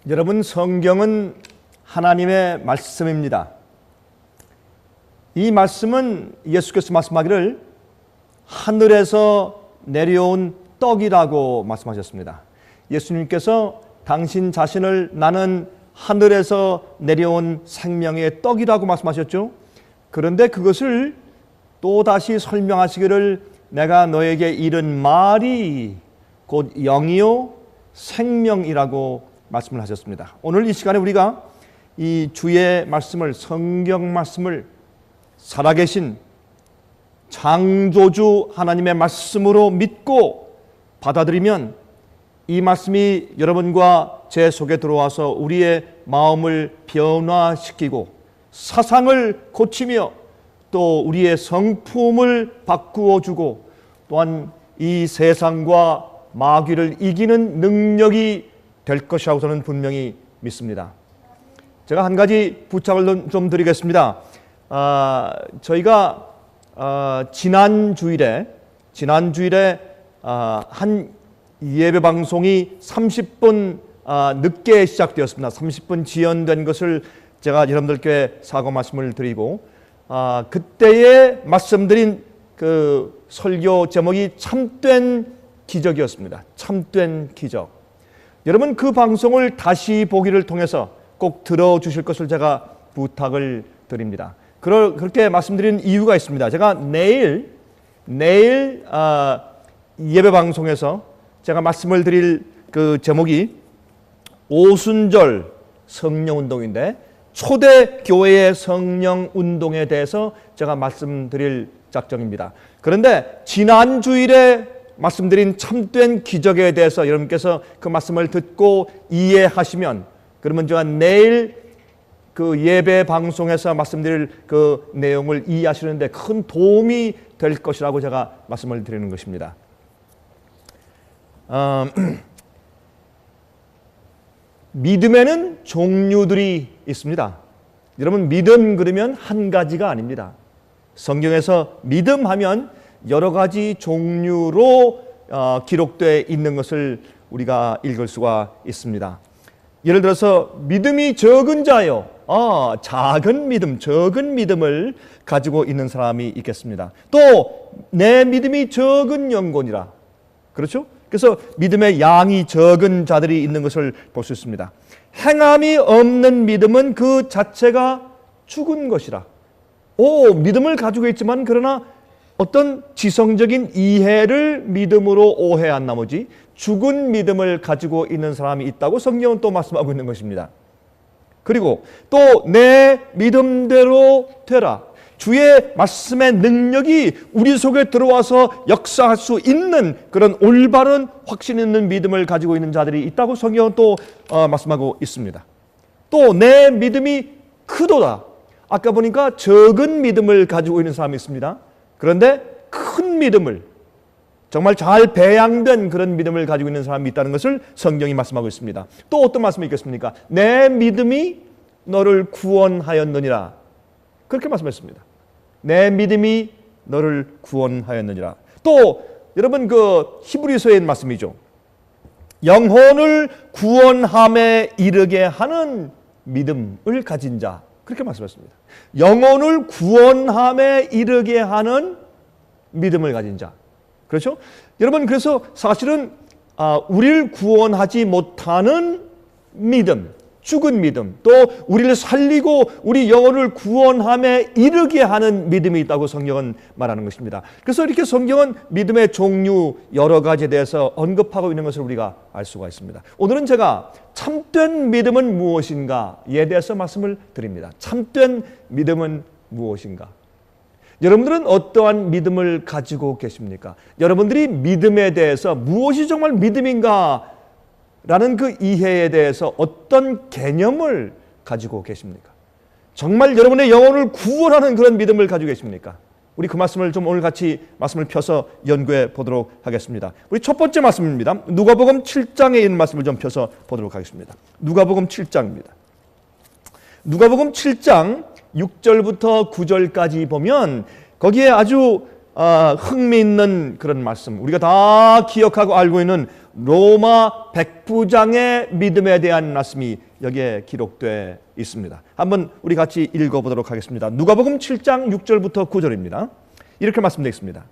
여러분, 성경은 하나님의 말씀입니다. 이 말씀은 예수께서 말씀하기를 하늘에서 내려온 떡이라고 말씀하셨습니다. 예수님께서 당신 자신을 나는 하늘에서 내려온 생명의 떡이라고 말씀하셨죠. 그런데 그것을 또 다시 설명하시기를 내가 너에게 이른 말이 곧 영이요 생명이라고 말씀을 하셨습니다. 오늘 이 시간에 우리가 이 주의 말씀을, 성경 말씀을 살아계신 창조주 하나님의 말씀으로 믿고 받아들이면 이 말씀이 여러분과 제 속에 들어와서 우리의 마음을 변화시키고 사상을 고치며 또 우리의 성품을 바꾸어 주고 또한 이 세상과 마귀를 이기는 능력이 될 것이라고 저는 분명히 믿습니다. 제가 한 가지 부탁을 좀 드리겠습니다. 저희가 지난 주일에 한 예배 방송이 30분 늦게 시작되었습니다. 30분 지연된 것을 제가 여러분들께 사과 말씀을 드리고 그때에 말씀드린 그 설교 제목이 참된 기적이었습니다. 참된 기적. 여러분, 그 방송을 다시 보기를 통해서 꼭 들어주실 것을 제가 부탁을 드립니다. 그렇게 말씀드린 이유가 있습니다. 제가 내일 예배 방송에서 제가 말씀을 드릴 그 제목이 오순절 성령운동인데 초대 교회의 성령운동에 대해서 제가 말씀드릴 작정입니다. 그런데 지난 주일에 말씀드린 참된 기적에 대해서 여러분께서 그 말씀을 듣고 이해하시면 그러면 제가 내일 그 예배 방송에서 말씀드릴 그 내용을 이해하시는데 큰 도움이 될 것이라고 제가 말씀을 드리는 것입니다. 믿음에는 종류들이 있습니다. 여러분, 믿음 그러면 한 가지가 아닙니다. 성경에서 믿음하면 여러 가지 종류로 기록되어 있는 것을 우리가 읽을 수가 있습니다. 예를 들어서 믿음이 적은 자요. 작은 믿음, 적은 믿음을 가지고 있는 사람이 있겠습니다. 또 내 믿음이 적은 영혼이라. 그렇죠? 그래서 믿음의 양이 적은 자들이 있는 것을 볼 수 있습니다. 행함이 없는 믿음은 그 자체가 죽은 것이라. 믿음을 가지고 있지만 그러나 어떤 지성적인 이해를 믿음으로 오해한 나머지 죽은 믿음을 가지고 있는 사람이 있다고 성경은 또 말씀하고 있는 것입니다. 그리고 또 내 믿음대로 되라. 주의 말씀의 능력이 우리 속에 들어와서 역사할 수 있는 그런 올바른 확신 있는 믿음을 가지고 있는 자들이 있다고 성경은 또 말씀하고 있습니다. 또 내 믿음이 크도다. 아까 보니까 적은 믿음을 가지고 있는 사람이 있습니다. 그런데 큰 믿음을, 정말 잘 배양된 그런 믿음을 가지고 있는 사람이 있다는 것을 성경이 말씀하고 있습니다. 또 어떤 말씀이 있겠습니까? 내 믿음이 너를 구원하였느니라. 그렇게 말씀했습니다. 내 믿음이 너를 구원하였느니라. 또 여러분, 그 히브리서의 말씀이죠. 영혼을 구원함에 이르게 하는 믿음을 가진 자. 그렇게 말씀했습니다. 영혼을 구원함에 이르게 하는 믿음을 가진 자. 그렇죠? 여러분, 그래서 사실은 우리를 구원하지 못하는 믿음, 죽은 믿음, 또 우리를 살리고 우리 영혼을 구원함에 이르게 하는 믿음이 있다고 성경은 말하는 것입니다. 그래서 이렇게 성경은 믿음의 종류 여러 가지에 대해서 언급하고 있는 것을 우리가 알 수가 있습니다. 오늘은 제가 참된 믿음은 무엇인가에 대해서 말씀을 드립니다. 참된 믿음은 무엇인가? 여러분들은 어떠한 믿음을 가지고 계십니까? 여러분들이 믿음에 대해서 무엇이 정말 믿음인가? 라는 그 이해에 대해서 어떤 개념을 가지고 계십니까? 정말 여러분의 영혼을 구원하는 그런 믿음을 가지고 계십니까? 우리 그 말씀을 좀 오늘 같이 말씀을 펴서 연구해 보도록 하겠습니다. 우리 첫 번째 말씀입니다. 누가복음 7장에 있는 말씀을 좀 펴서 보도록 하겠습니다. 누가복음 7장입니다. 누가복음 7장 6절부터 9절까지 보면 거기에 아주 흥미있는 그런 말씀, 우리가 다 기억하고 알고 있는 로마 백부장의 믿음에 대한 말씀이 여기에 기록되어 있습니다. 한번 우리 같이 읽어보도록 하겠습니다. 누가복음 7장 6절부터 9절입니다. 이렇게 말씀되어 있습니다.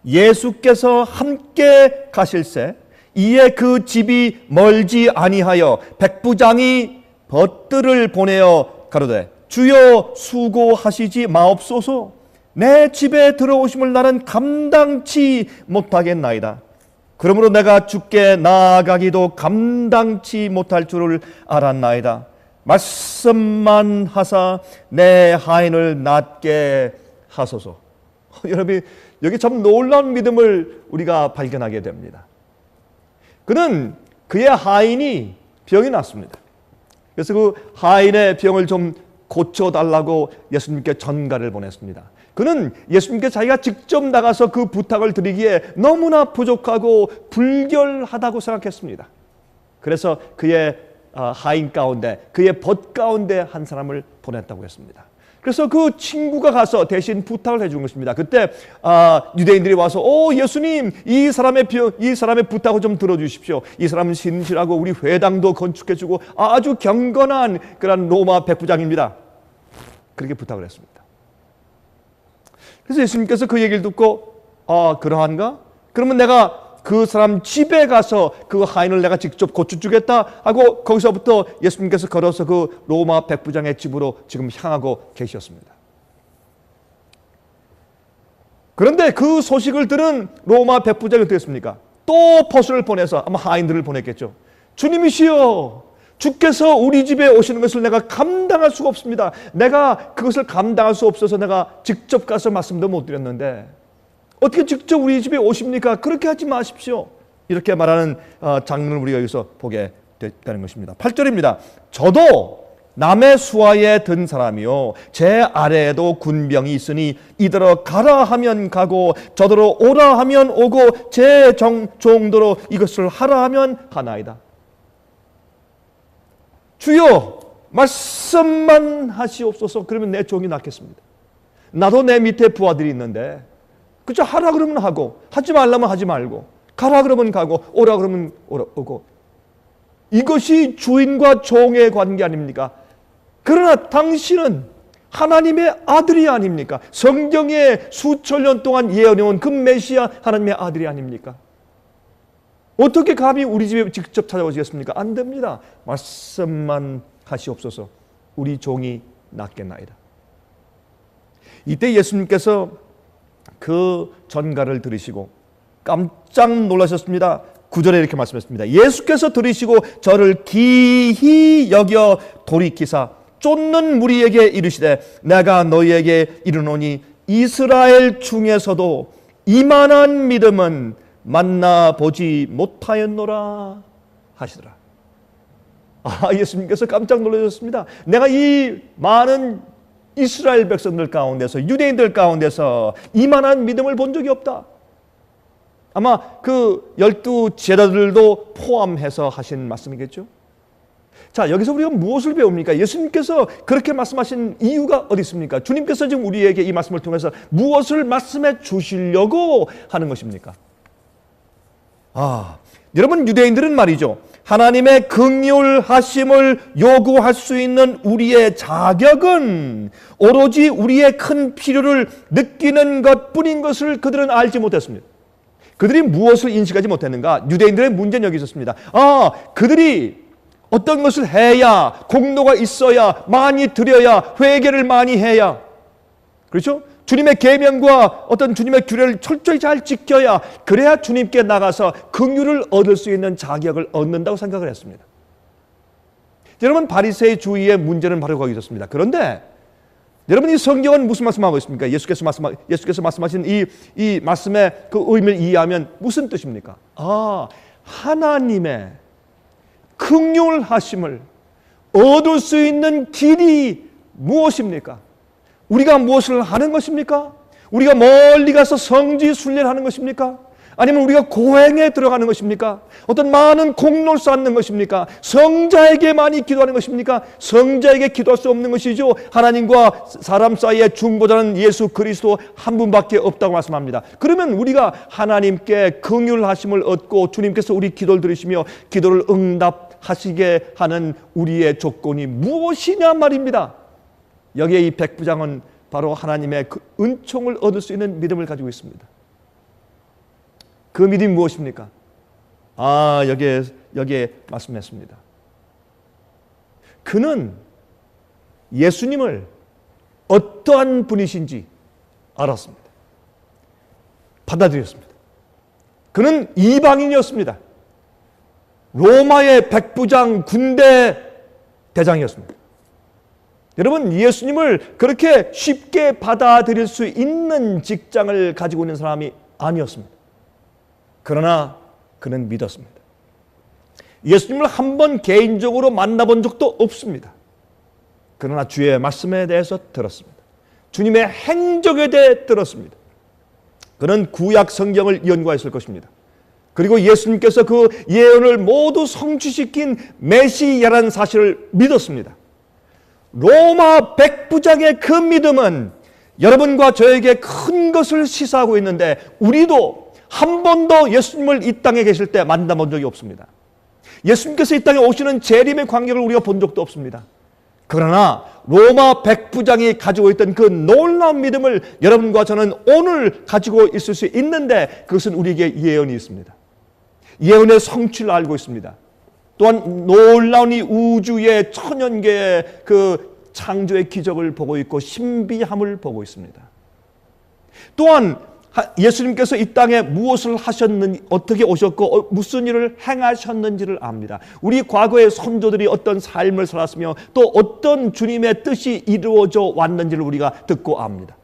예수께서 함께 가실새 이에 그 집이 멀지 아니하여 백부장이 벗들을 보내어 가로되 주여 수고하시지 마옵소서 내 집에 들어오심을 나는 감당치 못하겠나이다. 그러므로 내가 주께 나아가기도 감당치 못할 줄을 알았나이다. 말씀만 하사 내 하인을 낫게 하소서. 여러분 여기 참 놀라운 믿음을 우리가 발견하게 됩니다. 그는 그의 하인이 병이 났습니다. 그래서 그 하인의 병을 좀 고쳐달라고 예수님께 전가를 보냈습니다. 그는 예수님께 자기가 직접 나가서 그 부탁을 드리기에 너무나 부족하고 불결하다고 생각했습니다. 그래서 그의 하인 가운데, 그의 벗 가운데 한 사람을 보냈다고 했습니다. 그래서 그 친구가 가서 대신 부탁을 해준 것입니다. 그때 유대인들이 와서 예수님 이 사람의 부탁을 좀 들어주십시오. 이 사람은 신실하고 우리 회당도 건축해주고 아주 경건한 그런 로마 백부장입니다. 그렇게 부탁을 했습니다. 그래서 예수님께서 그 얘기를 듣고 그러한가? 그러면 내가 그 사람 집에 가서 그 하인을 내가 직접 고쳐주겠다 하고 거기서부터 예수님께서 걸어서 그 로마 백부장의 집으로 지금 향하고 계셨습니다. 그런데 그 소식을 들은 로마 백부장이 어떻게 했습니까? 또 포수를 보내서 아마 하인들을 보냈겠죠. 주님이시여, 주께서 우리 집에 오시는 것을 내가 감당할 수가 없습니다. 내가 그것을 감당할 수 없어서 내가 직접 가서 말씀도 못 드렸는데 어떻게 직접 우리 집에 오십니까? 그렇게 하지 마십시오. 이렇게 말하는 장면을 우리가 여기서 보게 됐다는 것입니다. 8절입니다. 저도 남의 수하에 든 사람이요 제 아래에도 군병이 있으니 이더러 가라 하면 가고 저더러 오라 하면 오고 제 정도로 이것을 하라 하면 하나이다. 주여 말씀만 하시옵소서. 그러면 내 종이 낫겠습니다. 나도 내 밑에 부하들이 있는데 그저 하라 그러면 하고 하지 말라면 하지 말고 가라 그러면 가고 오라 그러면 오고 이것이 주인과 종의 관계 아닙니까? 그러나 당신은 하나님의 아들이 아닙니까? 성경에 수천 년 동안 예언해온 그 메시아 하나님의 아들이 아닙니까? 어떻게 감히 우리 집에 직접 찾아오시겠습니까? 안 됩니다. 말씀만 하시옵소서. 우리 종이 낫겠나이다. 이때 예수님께서 그 전가를 들으시고 깜짝 놀라셨습니다. 9절에 이렇게 말씀했습니다. 예수께서 들으시고 저를 기히 여겨 돌이키사 쫓는 무리에게 이르시되 내가 너희에게 이르노니 이스라엘 중에서도 이만한 믿음은 만나보지 못하였노라 하시더라. 예수님께서 깜짝 놀라셨습니다. 내가 이 많은 이스라엘 백성들 가운데서 유대인들 가운데서 이만한 믿음을 본 적이 없다. 아마 그 12 제자들도 포함해서 하신 말씀이겠죠. 자, 여기서 우리가 무엇을 배웁니까? 예수님께서 그렇게 말씀하신 이유가 어디 있습니까? 주님께서 지금 우리에게 이 말씀을 통해서 무엇을 말씀해 주시려고 하는 것입니까? 여러분 유대인들은 말이죠. 하나님의 긍휼하심을 요구할 수 있는 우리의 자격은 오로지 우리의 큰 필요를 느끼는 것뿐인 것을 그들은 알지 못했습니다. 그들이 무엇을 인식하지 못했는가? 유대인들의 문제는 여기 있었습니다. 그들이 어떤 것을 해야, 공로가 있어야, 많이 드려야, 회개를 많이 해야, 그렇죠? 주님의 계명과 어떤 주님의 규례를 철저히 잘 지켜야, 그래야 주님께 나가서 긍휼을 얻을 수 있는 자격을 얻는다고 생각을 했습니다. 여러분, 바리새주의의 문제는 바로 거기 있었습니다. 그런데 여러분, 이 성경은 무슨 말씀하고 있습니까? 예수께서 말씀하신 이 말씀의 그 의미를 이해하면 무슨 뜻입니까? 하나님의 긍휼하심을 얻을 수 있는 길이 무엇입니까? 우리가 무엇을 하는 것입니까? 우리가 멀리 가서 성지 순례하는 것입니까? 아니면 우리가 고행에 들어가는 것입니까? 어떤 많은 공로를 쌓는 것입니까? 성자에게 많이 기도하는 것입니까? 성자에게 기도할 수 없는 것이죠. 하나님과 사람 사이의 중보자는 예수 그리스도 한 분밖에 없다고 말씀합니다. 그러면 우리가 하나님께 긍휼하심을 얻고 주님께서 우리 기도를 들으시며 기도를 응답하시게 하는 우리의 조건이 무엇이냐 말입니다. 여기에 이 백부장은 바로 하나님의 그 은총을 얻을 수 있는 믿음을 가지고 있습니다. 그 믿음이 무엇입니까? 여기에 말씀했습니다. 그는 예수님을 어떠한 분이신지 알았습니다. 받아들였습니다. 그는 이방인이었습니다. 로마의 백부장 군대 대장이었습니다. 여러분, 예수님을 그렇게 쉽게 받아들일 수 있는 직장을 가지고 있는 사람이 아니었습니다. 그러나 그는 믿었습니다. 예수님을 한 번 개인적으로 만나본 적도 없습니다. 그러나 주의 말씀에 대해서 들었습니다. 주님의 행적에 대해 들었습니다. 그는 구약 성경을 연구했을 것입니다. 그리고 예수님께서 그 예언을 모두 성취시킨 메시아라는 사실을 믿었습니다. 로마 백부장의 그 믿음은 여러분과 저에게 큰 것을 시사하고 있는데, 우리도 한 번도 예수님을 이 땅에 계실 때 만나본 적이 없습니다. 예수님께서 이 땅에 오시는 재림의 광경을 우리가 본 적도 없습니다. 그러나 로마 백부장이 가지고 있던 그 놀라운 믿음을 여러분과 저는 오늘 가지고 있을 수 있는데, 그것은 우리에게 예언이 있습니다. 예언의 성취를 알고 있습니다. 또한 놀라운 이 우주의 천연계의 그 창조의 기적을 보고 있고 신비함을 보고 있습니다. 또한 예수님께서 이 땅에 무엇을 하셨는지, 어떻게 오셨고 무슨 일을 행하셨는지를 압니다. 우리 과거의 선조들이 어떤 삶을 살았으며 또 어떤 주님의 뜻이 이루어져 왔는지를 우리가 듣고 압니다.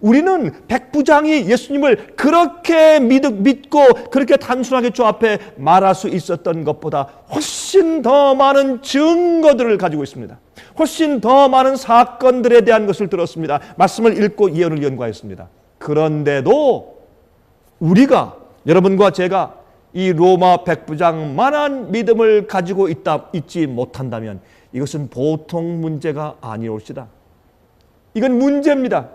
우리는 백부장이 예수님을 그렇게 믿고 그렇게 단순하게 주 앞에 말할 수 있었던 것보다 훨씬 더 많은 증거들을 가지고 있습니다. 훨씬 더 많은 사건들에 대한 것을 들었습니다. 말씀을 읽고 예언을 연구하였습니다. 그런데도 우리가, 여러분과 제가 이 로마 백부장만한 믿음을 가지고 있지 못한다면 이것은 보통 문제가 아니올시다. 이건 문제입니다.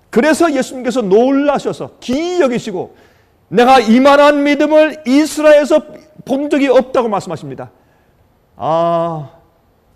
그래서 예수님께서 놀라셔서 기이 여기시고 내가 이만한 믿음을 이스라엘에서 본 적이 없다고 말씀하십니다.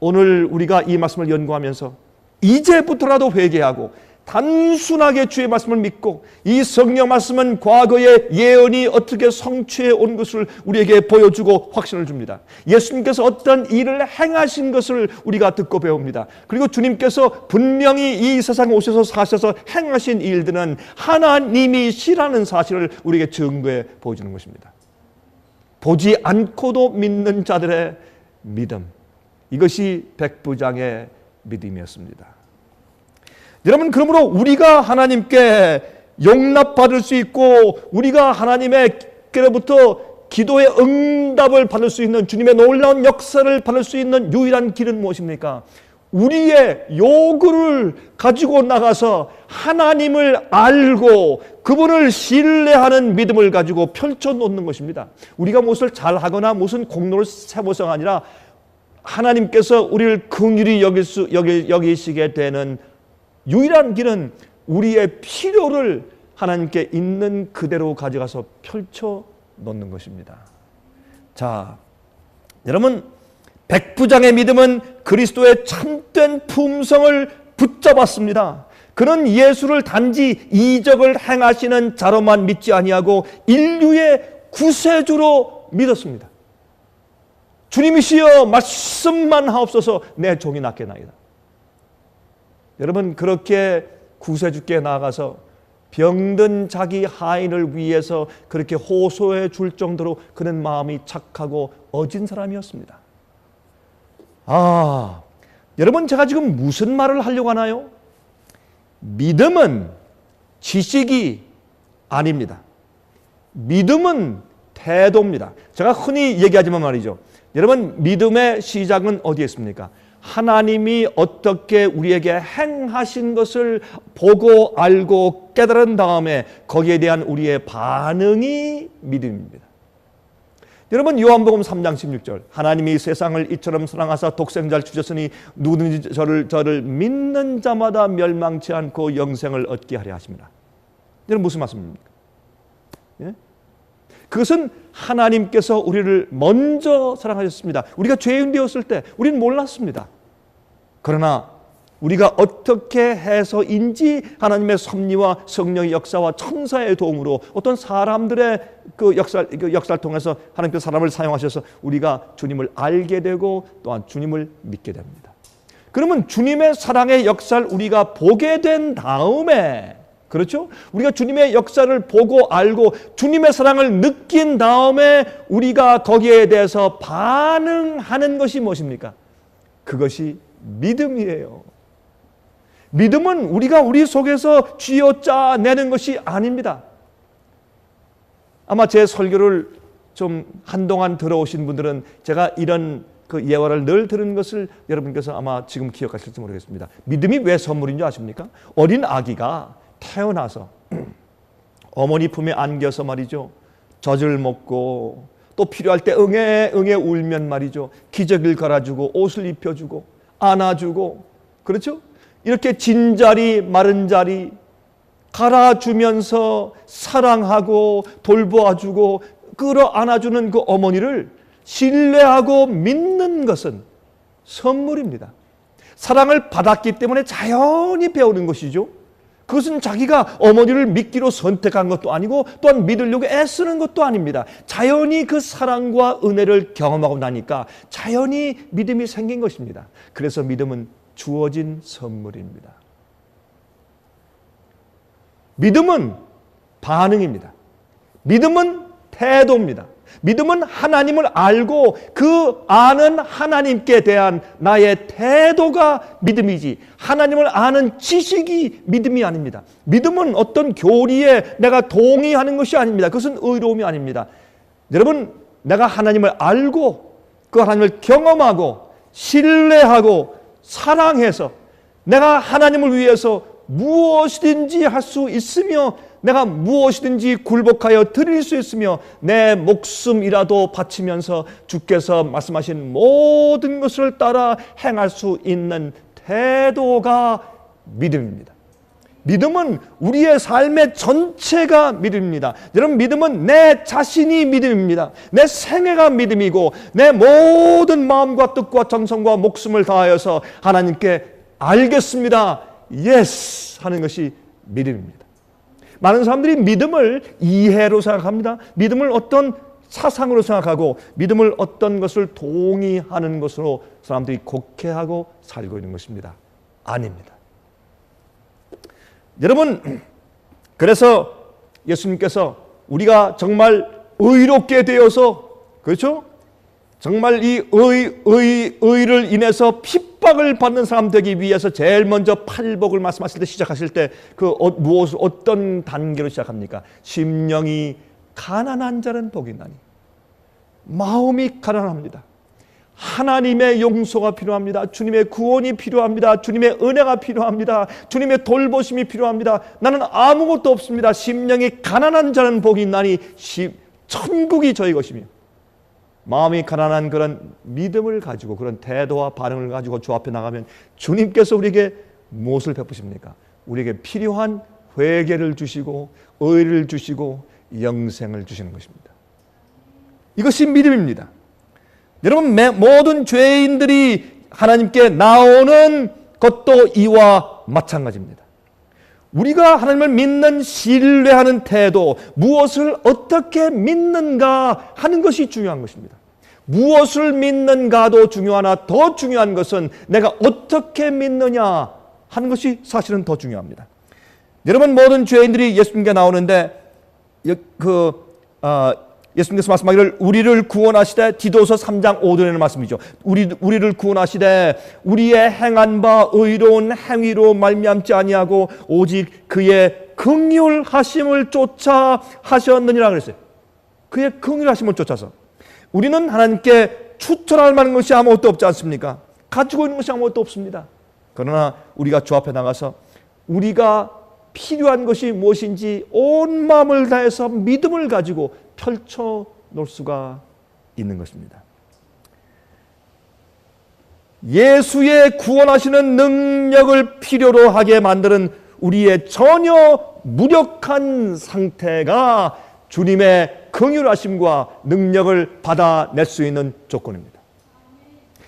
오늘 우리가 이 말씀을 연구하면서 이제부터라도 회개하고 단순하게 주의 말씀을 믿고 이 성령 말씀은 과거의 예언이 어떻게 성취해 온 것을 우리에게 보여주고 확신을 줍니다. 예수님께서 어떤 일을 행하신 것을 우리가 듣고 배웁니다. 그리고 주님께서 분명히 이 세상에 오셔서 사셔서 행하신 일들은 하나님이시라는 사실을 우리에게 증거해 보여주는 것입니다. 보지 않고도 믿는 자들의 믿음, 이것이 백부장의 믿음이었습니다. 여러분, 그러므로 우리가 하나님께 용납받을 수 있고 우리가 하나님께로부터 기도의 응답을 받을 수 있는, 주님의 놀라운 역사를 받을 수 있는 유일한 길은 무엇입니까? 우리의 요구를 가지고 나가서 하나님을 알고 그분을 신뢰하는 믿음을 가지고 펼쳐놓는 것입니다. 우리가 무엇을 잘하거나 무슨 공로를 세워서가 아니라 하나님께서 우리를 긍휼히 여기시게 되는 유일한 길은 우리의 필요를 하나님께 있는 그대로 가져가서 펼쳐 놓는 것입니다. 자, 여러분, 백부장의 믿음은 그리스도의 참된 품성을 붙잡았습니다. 그는 예수를 단지 이적을 행하시는 자로만 믿지 아니하고 인류의 구세주로 믿었습니다. 주님이시여 말씀만 하옵소서 내 종이 낫겠나이다. 여러분, 그렇게 구세주께 나아가서 병든 자기 하인을 위해서 그렇게 호소해 줄 정도로 그는 마음이 착하고 어진 사람이었습니다. 여러분, 제가 지금 무슨 말을 하려고 하나요? 믿음은 지식이 아닙니다. 믿음은 태도입니다. 제가 흔히 얘기하지만 말이죠. 여러분, 믿음의 시작은 어디에 있습니까? 하나님이 어떻게 우리에게 행하신 것을 보고 알고 깨달은 다음에 거기에 대한 우리의 반응이 믿음입니다. 여러분, 요한복음 3장 16절, 하나님이 세상을 이처럼 사랑하사 독생자를 주셨으니 누구든지 저를 믿는 자마다 멸망치 않고 영생을 얻게 하려 하십니다. 여러분, 무슨 말씀입니까? 예? 그것은 하나님께서 우리를 먼저 사랑하셨습니다. 우리가 죄인 되었을 때 우리는 몰랐습니다. 그러나 우리가 어떻게 해서인지 하나님의 섭리와 성령의 역사와 천사의 도움으로 어떤 사람들의 그 역사를 통해서 하나님께서 사람을 사용하셔서 우리가 주님을 알게 되고 또한 주님을 믿게 됩니다. 그러면 주님의 사랑의 역사를 우리가 보게 된 다음에, 그렇죠? 우리가 주님의 역사를 보고 알고 주님의 사랑을 느낀 다음에 우리가 거기에 대해서 반응하는 것이 무엇입니까? 그것이 믿음이에요. 믿음은 우리가 우리 속에서 쥐어짜내는 것이 아닙니다. 아마 제 설교를 좀 한동안 들어오신 분들은 제가 이런 그 예화를 늘 들은 것을 여러분께서 아마 지금 기억하실지 모르겠습니다. 믿음이 왜 선물인 줄 아십니까? 어린 아기가 태어나서 어머니 품에 안겨서 말이죠, 젖을 먹고 또 필요할 때 응애 울면 말이죠, 기저귀를 갈아주고 옷을 입혀주고 안아주고, 그렇죠? 이렇게 진자리 마른자리 갈아주면서 사랑하고 돌보아주고 끌어안아주는 그 어머니를 신뢰하고 믿는 것은 선물입니다. 사랑을 받았기 때문에 자연히 배우는 것이죠. 그것은 자기가 어머니를 믿기로 선택한 것도 아니고 또한 믿으려고 애쓰는 것도 아닙니다. 자연히 그 사랑과 은혜를 경험하고 나니까 자연히 믿음이 생긴 것입니다. 그래서 믿음은 주어진 선물입니다. 믿음은 반응입니다. 믿음은 태도입니다. 믿음은 하나님을 알고 그 아는 하나님께 대한 나의 태도가 믿음이지, 하나님을 아는 지식이 믿음이 아닙니다. 믿음은 어떤 교리에 내가 동의하는 것이 아닙니다. 그것은 의로움이 아닙니다. 여러분, 내가 하나님을 알고 그 하나님을 경험하고 신뢰하고 사랑해서 내가 하나님을 위해서 무엇이든지 할 수 있으며 내가 무엇이든지 굴복하여 드릴 수 있으며 내 목숨이라도 바치면서 주께서 말씀하신 모든 것을 따라 행할 수 있는 태도가 믿음입니다. 믿음은 우리의 삶의 전체가 믿음입니다. 여러분, 믿음은 내 자신이 믿음입니다. 내 생애가 믿음이고 내 모든 마음과 뜻과 정성과 목숨을 다하여서 하나님께 알겠습니다, 예스 하는 것이 믿음입니다. 많은 사람들이 믿음을 이해로 생각합니다. 믿음을 어떤 사상으로 생각하고 믿음을 어떤 것을 동의하는 것으로 사람들이 곡해하고 살고 있는 것입니다. 아닙니다. 여러분, 그래서 예수님께서 우리가 정말 의롭게 되어서, 그렇죠? 정말 이 의를 인해서 핍박을 받는 사람 되기 위해서 제일 먼저 팔복을 말씀하실 때 시작하실 때 그 무엇을 어떤 단계로 시작합니까? 심령이 가난한 자는 복이 나니. 마음이 가난합니다. 하나님의 용서가 필요합니다. 주님의 구원이 필요합니다. 주님의 은혜가 필요합니다. 주님의 돌보심이 필요합니다. 나는 아무것도 없습니다. 심령이 가난한 자는 복이 나니 천국이 저희 것이며. 마음이 가난한 그런 믿음을 가지고 그런 태도와 반응을 가지고 주 앞에 나가면 주님께서 우리에게 무엇을 베푸십니까? 우리에게 필요한 회개를 주시고 의를 주시고 영생을 주시는 것입니다. 이것이 믿음입니다. 여러분, 모든 죄인들이 하나님께 나오는 것도 이와 마찬가지입니다. 우리가 하나님을 믿는, 신뢰하는 태도, 무엇을 어떻게 믿는가 하는 것이 중요한 것입니다. 무엇을 믿는가도 중요하나 더 중요한 것은 내가 어떻게 믿느냐 하는 것이 사실은 더 중요합니다. 여러분, 모든 죄인들이 예수님께 나오는데 예수님께서 말씀하기를 우리를 구원하시되, 디도서 3장 5절에는 말씀이죠. 우리를 구원하시되 우리의 행한 바 의로운 행위로 말미암지 아니하고 오직 그의 긍휼하심을 쫓아 하셨느니라 그랬어요. 그의 긍휼하심을 쫓아서. 우리는 하나님께 추천할 만한 것이 아무것도 없지 않습니까? 가지고 있는 것이 아무것도 없습니다. 그러나 우리가 주 앞에 나가서 우리가 필요한 것이 무엇인지 온 마음을 다해서 믿음을 가지고 펼쳐 놓을 수가 있는 것입니다. 예수의 구원하시는 능력을 필요로 하게 만드는 우리의 전혀 무력한 상태가 주님의 긍휼하심과 능력을 받아낼 수 있는 조건입니다.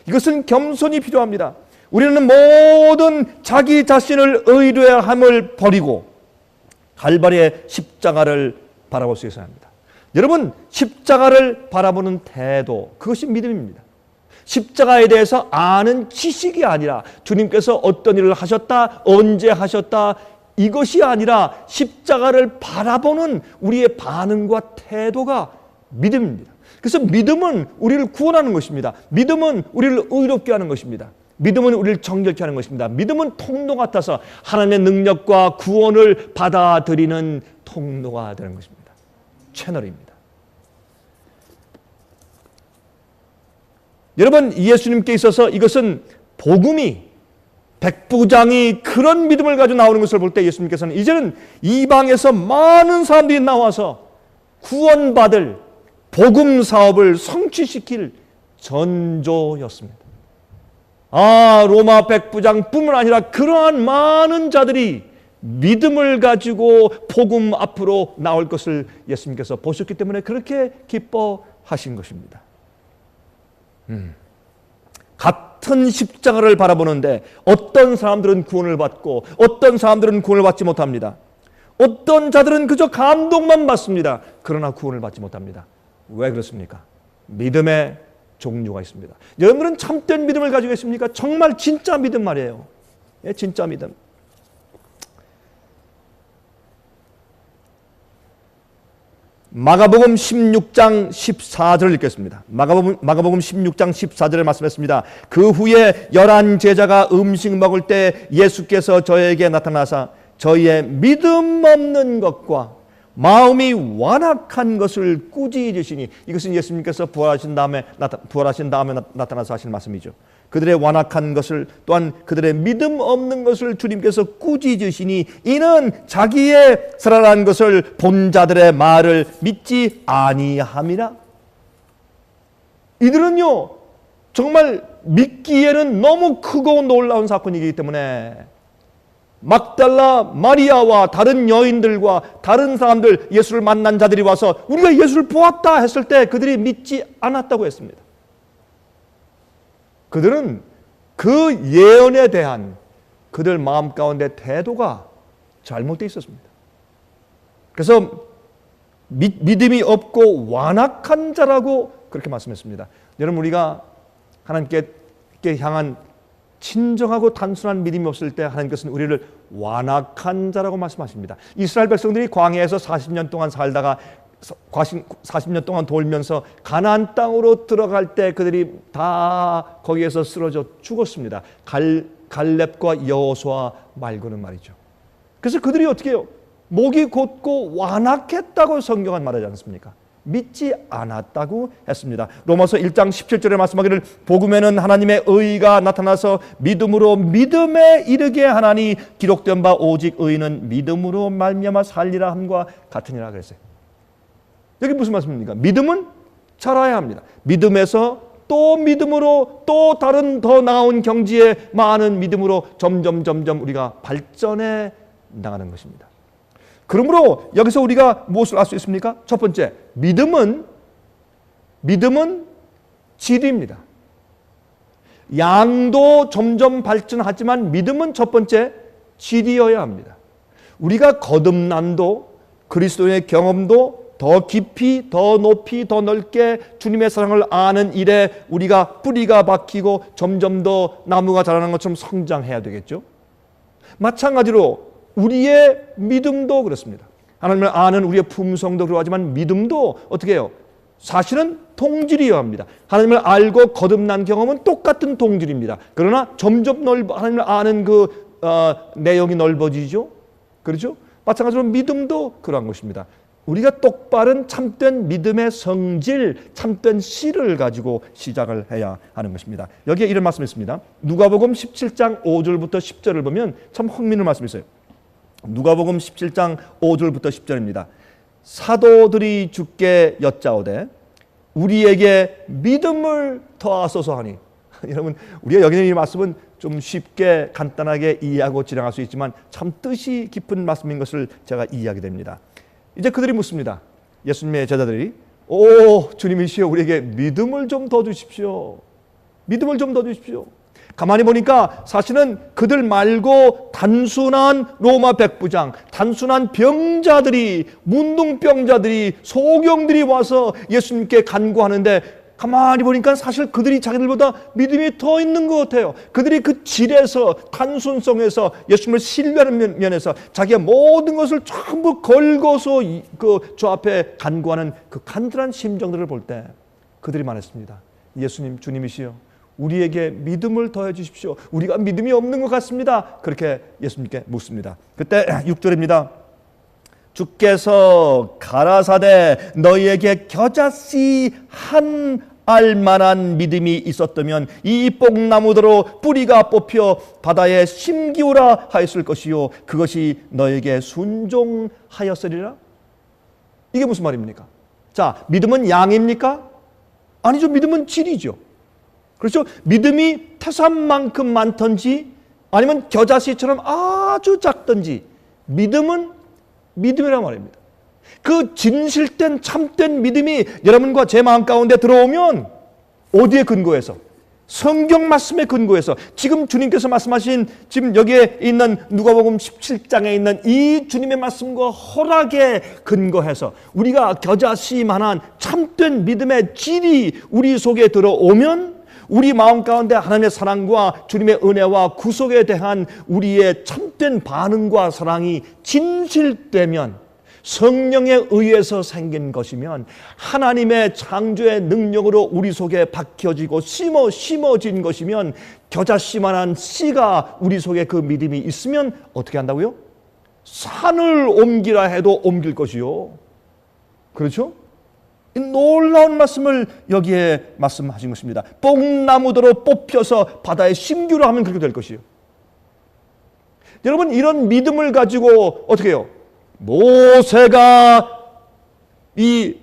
이것은 겸손이 필요합니다. 우리는 모든 자기 자신을 의뢰함을 버리고 갈바리의 십자가를 바라볼 수 있어야 합니다. 여러분, 십자가를 바라보는 태도, 그것이 믿음입니다. 십자가에 대해서 아는 지식이 아니라 주님께서 어떤 일을 하셨다, 언제 하셨다, 이것이 아니라 십자가를 바라보는 우리의 반응과 태도가 믿음입니다. 그래서 믿음은 우리를 구원하는 것입니다. 믿음은 우리를 의롭게 하는 것입니다. 믿음은 우리를 정결케 하는 것입니다. 믿음은 통로 같아서 하나님의 능력과 구원을 받아들이는 통로가 되는 것입니다. 채널입니다. 여러분, 예수님께 있어서 이것은 복음이, 백부장이 그런 믿음을 가지고 나오는 것을 볼 때 예수님께서는 이제는 이방에서 많은 사람들이 나와서 구원받을 복음 사업을 성취시킬 전조였습니다. 로마 백부장뿐만 아니라 그러한 많은 자들이 믿음을 가지고 복음 앞으로 나올 것을 예수님께서 보셨기 때문에 그렇게 기뻐하신 것입니다. 같은 십자가를 바라보는데 어떤 사람들은 구원을 받고 어떤 사람들은 구원을 받지 못합니다. 어떤 자들은 그저 감동만 받습니다. 그러나 구원을 받지 못합니다. 왜 그렇습니까? 믿음의 종류가 있습니다. 여러분은 참된 믿음을 가지고 계십니까? 정말 진짜 믿음 말이에요. 예, 진짜 믿음. 마가복음 16장 14절을 읽겠습니다. 마가복음 16장 14절을 말씀했습니다. 그 후에 11 제자가 음식 먹을 때 예수께서 저에게 나타나사 저희의 믿음 없는 것과 마음이 완악한 것을 꾸짖으시니, 이것은 예수님께서 부활하신 다음에 나타나서 하신 말씀이죠. 그들의 완악한 것을, 또한 그들의 믿음 없는 것을 주님께서 꾸짖으시니 이는 자기의 살아난 것을 본 자들의 말을 믿지 아니함이라. 이들은요 정말 믿기에는 너무 크고 놀라운 사건이기 때문에 막달라 마리아와 다른 여인들과 다른 사람들, 예수를 만난 자들이 와서 우리가 예수를 보았다 했을 때 그들이 믿지 않았다고 했습니다. 그들은 그 예언에 대한 그들 마음 가운데 태도가 잘못되어 있었습니다. 그래서 믿음이 없고 완악한 자라고 그렇게 말씀했습니다. 여러분, 우리가 하나님께 향한 진정하고 단순한 믿음이 없을 때 하나님께서는 우리를 완악한 자라고 말씀하십니다. 이스라엘 백성들이 광야에서 40년 동안 살다가 40년 동안 돌면서 가나안 땅으로 들어갈 때 그들이 다 거기에서 쓰러져 죽었습니다. 갈렙과 여호수아 말고는 말이죠. 그래서 그들이 어떻게 해요? 목이 곧고 완악했다고 성경은 말하지 않습니까? 믿지 않았다고 했습니다. 로마서 1장 17절에 말씀하기를 복음에는 하나님의 의가 나타나서 믿음으로 믿음에 이르게 하나니 기록된 바 오직 의인은 믿음으로 말미암아 살리라 함과 같으니라 그랬어요. 여기 무슨 말씀입니까? 믿음은 자라야 합니다. 믿음에서 또 믿음으로 또 다른 더 나은 경지에 많은 믿음으로 점점 우리가 발전해 나가는 것입니다. 그러므로 여기서 우리가 무엇을 알 수 있습니까? 첫 번째, 믿음은 질입니다. 양도 점점 발전하지만 믿음은 첫 번째 질이어야 합니다. 우리가 거듭남도 그리스도의 경험도 더 깊이, 더 높이, 더 넓게 주님의 사랑을 아는 일에 우리가 뿌리가 박히고 점점 더 나무가 자라는 것처럼 성장해야 되겠죠. 마찬가지로 우리의 믿음도 그렇습니다. 하나님을 아는 우리의 품성도 그러하지만 믿음도 어떻게 해요? 사실은 동질이어야 합니다. 하나님을 알고 거듭난 경험은 똑같은 동질입니다. 그러나 점점 하나님을 아는 내용이 넓어지죠. 그렇죠? 마찬가지로 믿음도 그러한 것입니다. 우리가 똑바른 참된 믿음의 성질, 참된 씨를 가지고 시작을 해야 하는 것입니다. 여기에 이런 말씀이 있습니다. 누가복음 17장 5절부터 10절을 보면 참 흥미있는 말씀이 있어요. 누가복음 17장 5절부터 10절입니다. 사도들이 주께 여짜오되 우리에게 믿음을 더하소서 하니. 여러분, 우리가 여기 있는 이 말씀은 좀 쉽게 간단하게 이해하고 지나갈 수 있지만 참 뜻이 깊은 말씀인 것을 제가 이해하게 됩니다. 이제 그들이 묻습니다. 예수님의 제자들이, 오 주님이시여, 우리에게 믿음을 좀 더 주십시오. 믿음을 좀 더 주십시오. 가만히 보니까 사실은 그들 말고 단순한 로마 백부장, 단순한 병자들이, 문둥병자들이, 소경들이 와서 예수님께 간구하는데, 가만히 보니까 사실 그들이 자기들보다 믿음이 더 있는 것 같아요. 그들이 그 질에서, 단순성에서, 예수님을 신뢰하는 면에서 자기가 모든 것을 전부 걸고서 저 앞에 간구하는 그 간절한 심정들을 볼 때 그들이 말했습니다. 예수님, 주님이시여, 우리에게 믿음을 더해 주십시오. 우리가 믿음이 없는 것 같습니다. 그렇게 예수님께 묻습니다. 그때 6절입니다. 주께서 가라사대 너희에게 겨자씨 한 알만한 믿음이 있었다면 이 뽕나무대로 뿌리가 뽑혀 바다에 심기우라 하였을 것이요 그것이 너에게 순종하였으리라. 이게 무슨 말입니까? 자, 믿음은 양입니까? 아니죠. 믿음은 질이죠. 그렇죠? 믿음이 태산만큼 많든지 아니면 겨자씨처럼 아주 작든지 믿음은 믿음이란 말입니다. 그 진실된 참된 믿음이 여러분과 제 마음 가운데 들어오면 어디에 근거해서? 성경 말씀에 근거해서, 지금 주님께서 말씀하신 지금 여기에 있는 누가복음 17장에 있는 이 주님의 말씀과 허락에 근거해서 우리가 겨자씨만한 참된 믿음의 질이 우리 속에 들어오면 우리 마음 가운데 하나님의 사랑과 주님의 은혜와 구속에 대한 우리의 참된 반응과 사랑이 진실되면, 성령에 의해서 생긴 것이면, 하나님의 창조의 능력으로 우리 속에 박혀지고 심어진 것이면, 겨자씨만한 씨가 우리 속에 그 믿음이 있으면 어떻게 한다고요? 산을 옮기라 해도 옮길 것이요. 그렇죠? 이 놀라운 말씀을 여기에 말씀하신 것입니다. 뽕나무대로 뽑혀서 바다에 심기로 하면 그렇게 될 것이요. 여러분, 이런 믿음을 가지고 어떻게 해요? 모세가 이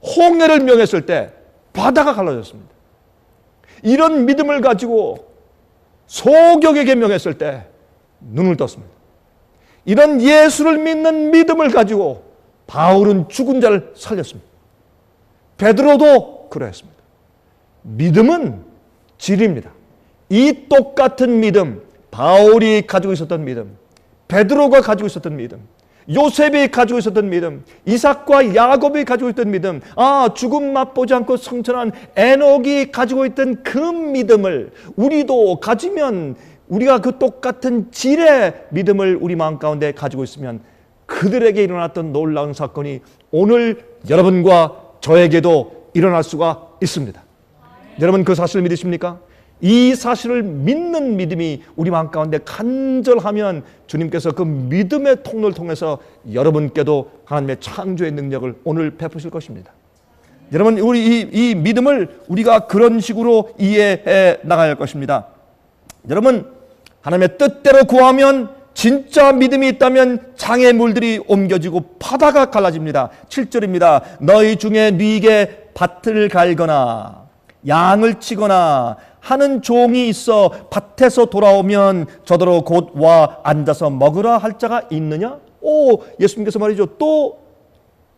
홍해를 명했을 때 바다가 갈라졌습니다. 이런 믿음을 가지고 소경에게 명했을 때 눈을 떴습니다. 이런 예수를 믿는 믿음을 가지고 바울은 죽은 자를 살렸습니다. 베드로도 그러했습니다. 믿음은 질입니다. 이 똑같은 믿음, 바울이 가지고 있었던 믿음, 베드로가 가지고 있었던 믿음, 요셉이 가지고 있었던 믿음, 이삭과 야곱이 가지고 있던 믿음, 죽음 맛보지 않고 성천한 에녹이 가지고 있던 그 믿음을 우리도 가지면, 우리가 그 똑같은 질의 믿음을 우리 마음 가운데 가지고 있으면 그들에게 일어났던 놀라운 사건이 오늘 여러분과 저에게도 일어날 수가 있습니다. 여러분, 그 사실을 믿으십니까? 이 사실을 믿는 믿음이 우리 마음 가운데 간절하면 주님께서 그 믿음의 통로를 통해서 여러분께도 하나님의 창조의 능력을 오늘 베푸실 것입니다. 여러분, 우리 이 믿음을 우리가 그런 식으로 이해해 나가야 할 것입니다. 여러분, 하나님의 뜻대로 구하면, 진짜 믿음이 있다면 장애물들이 옮겨지고 바다가 갈라집니다. 7절입니다. 너희 중에 네게 밭을 갈거나 양을 치거나 하는 종이 있어 밭에서 돌아오면 저더러 곧 와 앉아서 먹으라 할 자가 있느냐? 예수님께서 말이죠.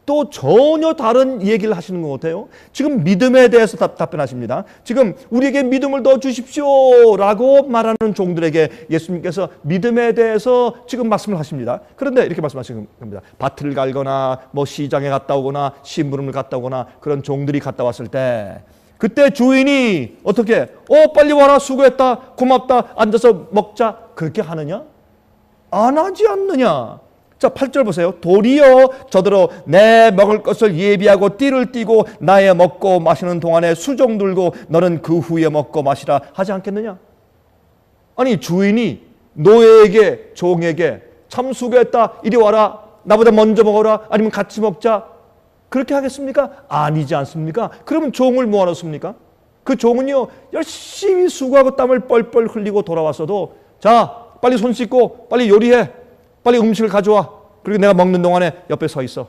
또 전혀 다른 얘기를 하시는 것 같아요. 지금 믿음에 대해서 답변하십니다. 지금 우리에게 믿음을 더 주십시오 라고 말하는 종들에게 예수님께서 믿음에 대해서 지금 말씀을 하십니다. 그런데 이렇게 말씀하시는 겁니다. 밭을 갈거나 시장에 갔다 오거나 심부름을 갔다 오거나 그런 종들이 갔다 왔을 때 그때 주인이 어떻게 빨리 와라, 수고했다, 고맙다, 앉아서 먹자, 그렇게 하느냐? 안 하지 않느냐? 자, 8절 보세요. 도리어 저더러 내 먹을 것을 예비하고 띠를 띠고 나의 먹고 마시는 동안에 수종 들고 너는 그 후에 먹고 마시라 하지 않겠느냐? 아니, 주인이 노예에게, 종에게 참 수고했다, 이리 와라, 나보다 먼저 먹어라. 아니면 같이 먹자. 그렇게 하겠습니까? 아니지 않습니까? 그러면 종을 뭐하러 씁니까? 그 종은요, 열심히 수고하고 땀을 뻘뻘 흘리고 돌아왔어도, 자, 빨리 손 씻고 빨리 요리해. 빨리 음식을 가져와. 그리고 내가 먹는 동안에 옆에 서 있어.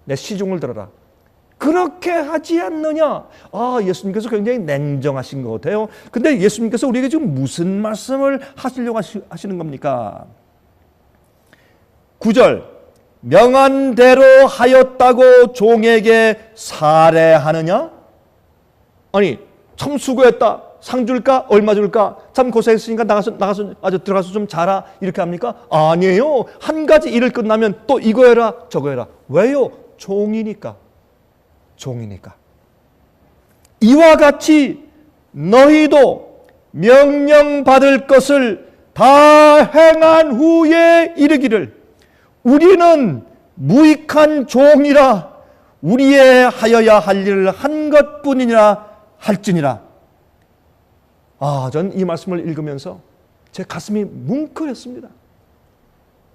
내 시중을 들어라. 그렇게 하지 않느냐? 아, 예수님께서 굉장히 냉정하신 것 같아요. 근데 예수님께서 우리에게 지금 무슨 말씀을 하시려고 하시는 겁니까? 9절, 명한 대로 하였다고 종에게 살해하느냐? 아니, 참 수고했다. 상 줄까? 얼마 줄까? 참 고생했으니까 들어가서 좀 자라. 이렇게 합니까? 아니에요. 한 가지 일을 끝나면 또 이거 해라, 저거 해라. 왜요? 종이니까. 종이니까. 이와 같이 너희도 명령받을 것을 다 행한 후에 이르기를 우리는 무익한 종이라 우리의 하여야 할 일을 한 것뿐이니라 할지니라. 아, 전 이 말씀을 읽으면서 제 가슴이 뭉클했습니다.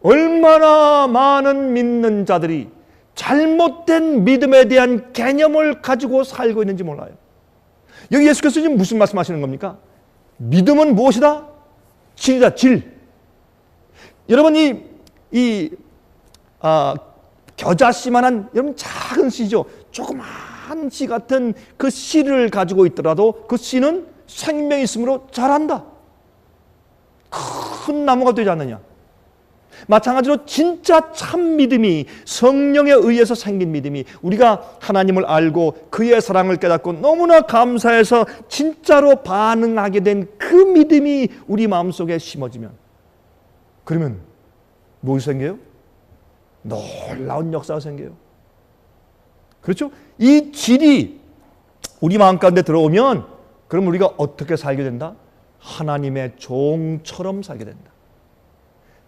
얼마나 많은 믿는 자들이 잘못된 믿음에 대한 개념을 가지고 살고 있는지 몰라요. 여기 예수께서 지금 무슨 말씀하시는 겁니까? 믿음은 무엇이다? 질이다, 질. 여러분, 겨자씨만한 여러분 작은 씨죠. 조그만 씨 같은 그 씨를 가지고 있더라도 그 씨는 생명이 있으므로 자란다. 큰 나무가 되지 않느냐. 마찬가지로 진짜 참 믿음이 성령에 의해서 생긴 믿음이 우리가 하나님을 알고 그의 사랑을 깨닫고 너무나 감사해서 진짜로 반응하게 된 그 믿음이 우리 마음속에 심어지면 그러면 무엇이 생겨요? 놀라운 역사가 생겨요. 그렇죠? 이 질이 우리 마음 가운데 들어오면 그럼 우리가 어떻게 살게 된다? 하나님의 종처럼 살게 된다.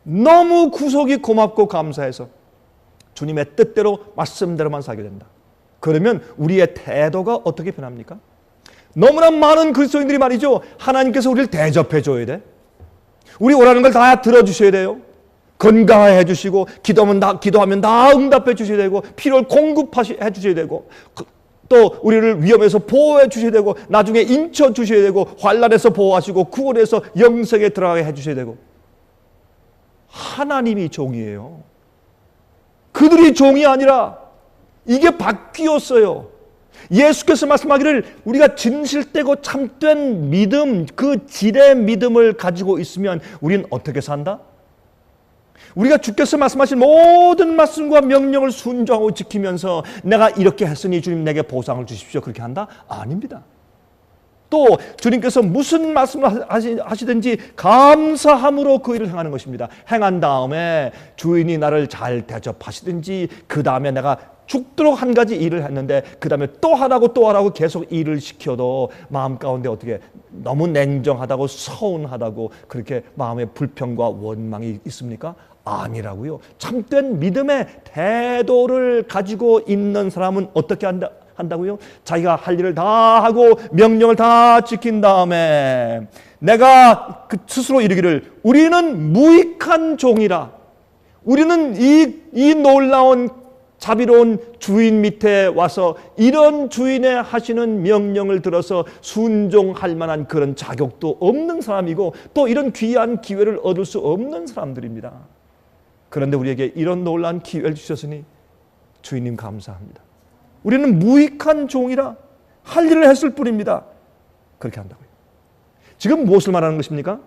너무 구속이 고맙고 감사해서 주님의 뜻대로 말씀대로만 살게 된다. 그러면 우리의 태도가 어떻게 변합니까? 너무나 많은 그리스도인들이 말이죠. 하나님께서 우리를 대접해 줘야 돼. 우리 오라는 걸 다 들어주셔야 돼요. 건강해 주시고 기도하면 다 응답해 주셔야 되고 필요를 공급해 주셔야 되고 또 우리를 위험에서 보호해 주셔야 되고 나중에 인쳐 주셔야 되고 환난에서 보호하시고 구원해서 영생에 들어가게 해 주셔야 되고 하나님이 종이에요. 그들이 종이 아니라 이게 바뀌었어요. 예수께서 말씀하기를 우리가 진실되고 참된 믿음, 그 질의 믿음을 가지고 있으면 우리는 어떻게 산다? 우리가 주께서 말씀하신 모든 말씀과 명령을 순종하고 지키면서 내가 이렇게 했으니 주님 내게 보상을 주십시오. 그렇게 한다? 아닙니다. 또 주님께서 무슨 말씀을 하시든지 감사함으로 그 일을 행하는 것입니다. 행한 다음에 주인이 나를 잘 대접하시든지 그 다음에 내가 죽도록 한 가지 일을 했는데 그 다음에 또 하라고 계속 일을 시켜도 마음 가운데 어떻게 너무 냉정하다고 서운하다고 그렇게 마음에 불평과 원망이 있습니까? 아니라고요. 참된 믿음의 태도를 가지고 있는 사람은 어떻게 한다고요? 자기가 할 일을 다 하고 명령을 다 지킨 다음에 내가 그 스스로 이르기를 우리는 무익한 종이라. 우리는 이 놀라운 자비로운 주인 밑에 와서 이런 주인의 하시는 명령을 들어서 순종할 만한 그런 자격도 없는 사람이고 또 이런 귀한 기회를 얻을 수 없는 사람들입니다. 그런데 우리에게 이런 놀라운 기회를 주셨으니 주인님 감사합니다. 우리는 무익한 종이라 할 일을 했을 뿐입니다. 그렇게 한다고요. 지금 무엇을 말하는 것입니까?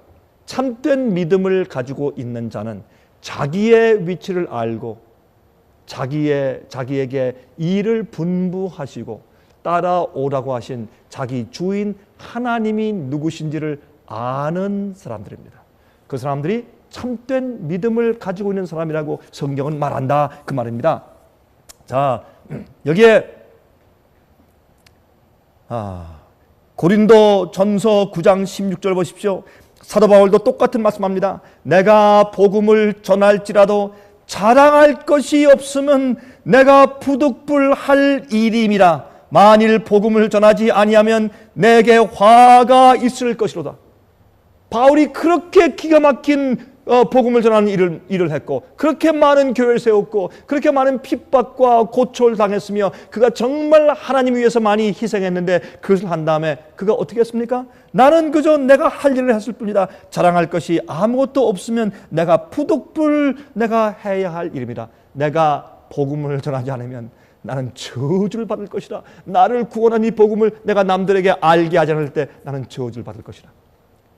참된 믿음을 가지고 있는 자는 자기의 위치를 알고 자기에게 일을 분부하시고 따라오라고 하신 자기 주인 하나님이 누구신지를 아는 사람들입니다. 그 사람들이 참된 믿음을 가지고 있는 사람이라고 성경은 말한다. 그 말입니다. 자, 여기에 고린도 전서 9장 16절 보십시오. 사도 바울도 똑같은 말씀합니다. 내가 복음을 전할지라도 자랑할 것이 없으면 내가 부득불할 일임이라. 만일 복음을 전하지 아니하면 내게 화가 있을 것이로다. 바울이 그렇게 기가 막힌 복음을 전하는 일을 했고, 그렇게 많은 교회를 세웠고, 그렇게 많은 핍박과 고초를 당했으며, 그가 정말 하나님 위해서 많이 희생했는데, 그것을 한 다음에 그가 어떻게 했습니까? 나는 그저 내가 할 일을 했을 뿐이다. 자랑할 것이 아무것도 없으면 내가 부득불 내가 해야 할 일입니다. 내가 복음을 전하지 않으면 나는 저주를 받을 것이다. 나를 구원한 이 복음을 내가 남들에게 알게 하지 않을 때 나는 저주를 받을 것이다.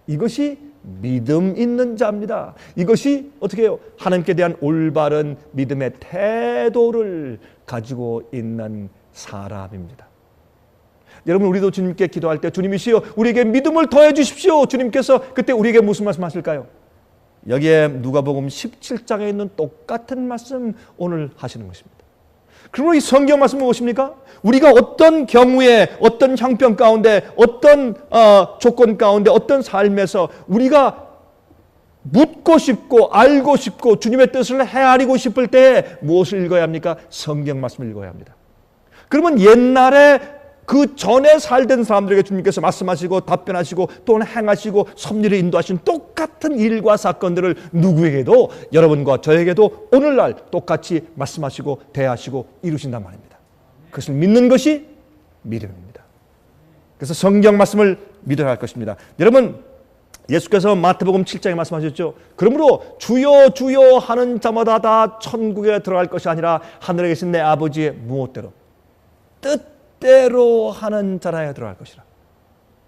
이것이 믿음 있는 자입니다. 이것이 어떻게 해요? 하나님께 대한 올바른 믿음의 태도를 가지고 있는 사람입니다. 여러분, 우리도 주님께 기도할 때 주님이시여 우리에게 믿음을 더해 주십시오. 주님께서 그때 우리에게 무슨 말씀 하실까요? 여기에 누가복음 17장에 있는 똑같은 말씀 오늘 하시는 것입니다. 그리고 이 성경 말씀은 무엇입니까? 우리가 어떤 경우에, 어떤 형편 가운데, 어떤 조건 가운데, 어떤 삶에서 우리가 묻고 싶고 알고 싶고 주님의 뜻을 헤아리고 싶을 때 무엇을 읽어야 합니까? 성경 말씀을 읽어야 합니다. 그러면 옛날에 그 전에 살던 사람들에게 주님께서 말씀하시고 답변하시고 또는 행하시고 섭리를 인도하신 똑같은 일과 사건들을 누구에게도, 여러분과 저에게도 오늘날 똑같이 말씀하시고 대하시고 이루신단 말입니다. 그것을 믿는 것이 믿음입니다. 그래서 성경 말씀을 믿어야 할 것입니다. 여러분, 예수께서 마태복음 7장에 말씀하셨죠. 그러므로 주여 주여 하는 자마다 다 천국에 들어갈 것이 아니라 하늘에 계신 내 아버지의 무엇대로 뜻대로 하는 자라야 들어갈 것이라.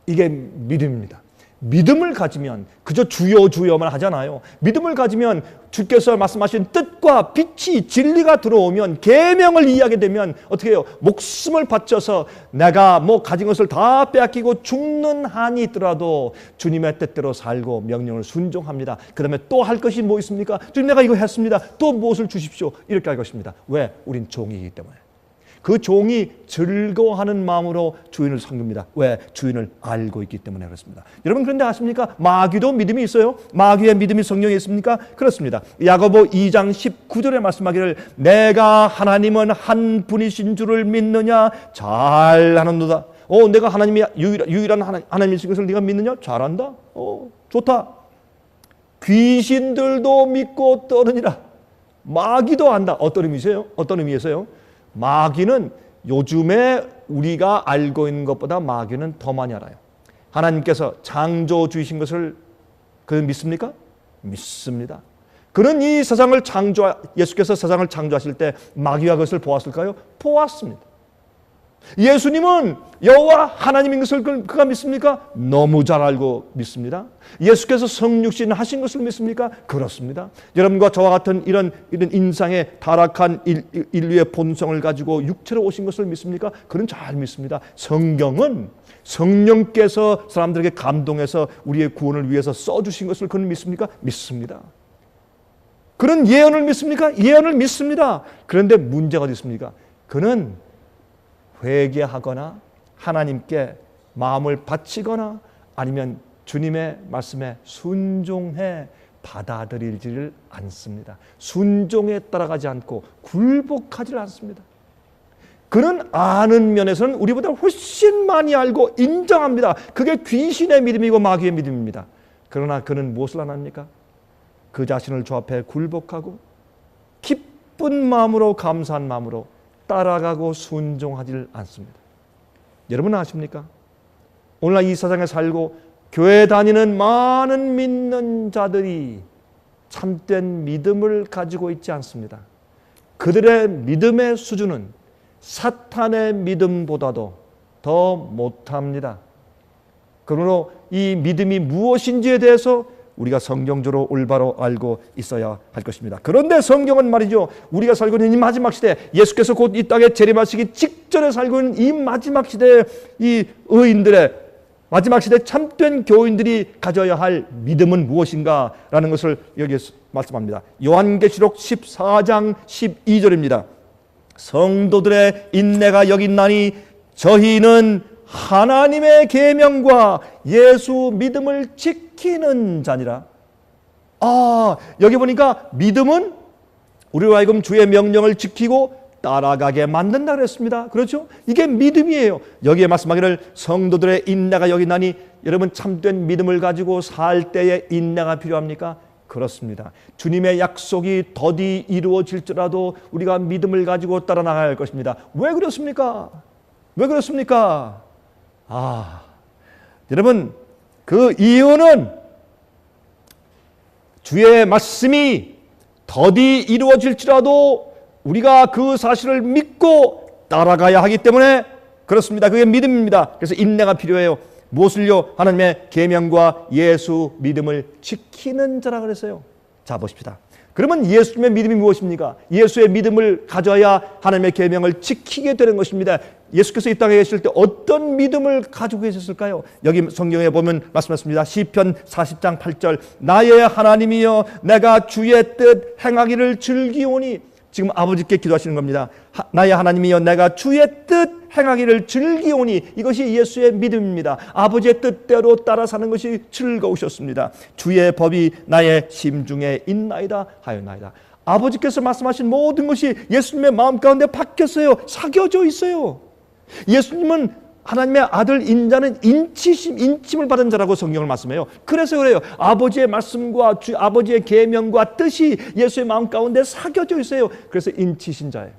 이게 믿음입니다. 믿음을 가지면 그저 주여 주여만 하잖아요. 믿음을 가지면 주께서 말씀하신 뜻과 빛이 진리가 들어오면, 계명을 이해하게 되면 어떻게 해요? 목숨을 바쳐서 내가 가진 것을 다 빼앗기고 죽는 한이 있더라도 주님의 뜻대로 살고 명령을 순종합니다. 그 다음에 또 할 것이 뭐 있습니까? 주님, 내가 이거 했습니다. 또 무엇을 주십시오. 이렇게 할 것입니다. 왜? 우린 종이기 때문에. 그 종이 즐거워하는 마음으로 주인을 섬깁니다. 왜? 주인을 알고 있기 때문에 그렇습니다. 여러분, 그런데 아십니까? 마귀도 믿음이 있어요. 마귀의 믿음이 성경에 있습니까? 그렇습니다. 야고보 2장 19절에 말씀하기를 내가 하나님은 한 분이신 줄을 믿느냐? 잘 아는도다. 내가 하나님이 유일한 하나님이신 것을 네가 믿느냐? 잘한다. 좋다. 귀신들도 믿고 떠느니라. 마귀도 안다. 어떤 의미세요? 어떤 의미에서요? 마귀는 요즘에 우리가 알고 있는 것보다 마귀는 더 많이 알아요. 하나님께서 창조주이신 것을 그는 믿습니까? 믿습니다. 그는 이 세상을 예수께서 세상을 창조하실 때 마귀가 그것을 보았을까요? 보았습니다. 예수님은 여호와 하나님인 것을 그가 믿습니까? 너무 잘 알고 믿습니다. 예수께서 성육신 하신 것을 믿습니까? 그렇습니다. 여러분과 저와 같은 이런 인상의 타락한 인류의 본성을 가지고 육체로 오신 것을 믿습니까? 그는 잘 믿습니다. 성경은 성령께서 사람들에게 감동해서 우리의 구원을 위해서 써주신 것을 그는 믿습니까? 믿습니다. 그는 예언을 믿습니까? 예언을 믿습니다. 그런데 문제가 어디 있습니까? 그는 회개하거나 하나님께 마음을 바치거나 아니면 주님의 말씀에 순종해 받아들이지를 않습니다. 순종에 따라가지 않고 굴복하지 않습니다. 그는 아는 면에서는 우리보다 훨씬 많이 알고 인정합니다. 그게 귀신의 믿음이고 마귀의 믿음입니다. 그러나 그는 무엇을 안 합니까? 그 자신을 주 앞에 굴복하고 기쁜 마음으로, 감사한 마음으로 따라가고 순종하지 않습니다. 여러분 아십니까? 오늘날 이 세상에 살고 교회 다니는 많은 믿는 자들이 참된 믿음을 가지고 있지 않습니다. 그들의 믿음의 수준은 사탄의 믿음보다도 더 못합니다. 그러므로 이 믿음이 무엇인지에 대해서 우리가 성경적으로 올바로 알고 있어야 할 것입니다. 그런데 성경은 말이죠, 우리가 살고 있는 이 마지막 시대, 예수께서 곧 이 땅에 재림하시기 직전에 살고 있는 이 마지막 시대의 이 의인들의 마지막 시대 참된 교인들이 가져야 할 믿음은 무엇인가 라는 것을 여기서 말씀합니다. 요한계시록 14장 12절입니다. 성도들의 인내가 여기 있나니 저희는 하나님의 계명과 예수 믿음을 지키는 자니라. 여기 보니까 믿음은 우리로 하여금 주의 명령을 지키고 따라가게 만든다 그랬습니다. 그렇죠? 이게 믿음이에요. 여기에 말씀하기를 성도들의 인내가 여기 있나니, 여러분 참된 믿음을 가지고 살 때에 인내가 필요합니까? 그렇습니다. 주님의 약속이 더디 이루어질지라도 우리가 믿음을 가지고 따라 나가야 할 것입니다. 왜 그렇습니까? 왜 그렇습니까? 여러분, 그 이유는 주의 말씀이 더디 이루어질지라도 우리가 그 사실을 믿고 따라가야 하기 때문에 그렇습니다. 그게 믿음입니다. 그래서 인내가 필요해요. 무엇을요? 하나님의 계명과 예수 믿음을 지키는 자라 그랬어요. 자, 보십시다. 그러면 예수님의 믿음이 무엇입니까? 예수의 믿음을 가져야 하나님의 계명을 지키게 되는 것입니다. 예수께서 이 땅에 계실 때 어떤 믿음을 가지고 계셨을까요? 여기 성경에 보면 말씀하십니다. 시편 40장 8절 나의 하나님이여 내가 주의 뜻 행하기를 즐기오니. 지금 아버지께 기도하시는 겁니다. 나의 하나님이여 내가 주의 뜻 행하기를 즐기오니. 이것이 예수의 믿음입니다. 아버지의 뜻대로 따라 사는 것이 즐거우셨습니다. 주의 법이 나의 심중에 있나이다 하였나이다. 아버지께서 말씀하신 모든 것이 예수님의 마음 가운데 박혔어요. 사겨져 있어요. 예수님은 하나님의 아들 인자는 인침을 받은 자라고 성경을 말씀해요. 그래서 그래요. 아버지의 말씀과 아버지의 계명과 뜻이 예수의 마음 가운데 사겨져 있어요. 그래서 인치신 자예요.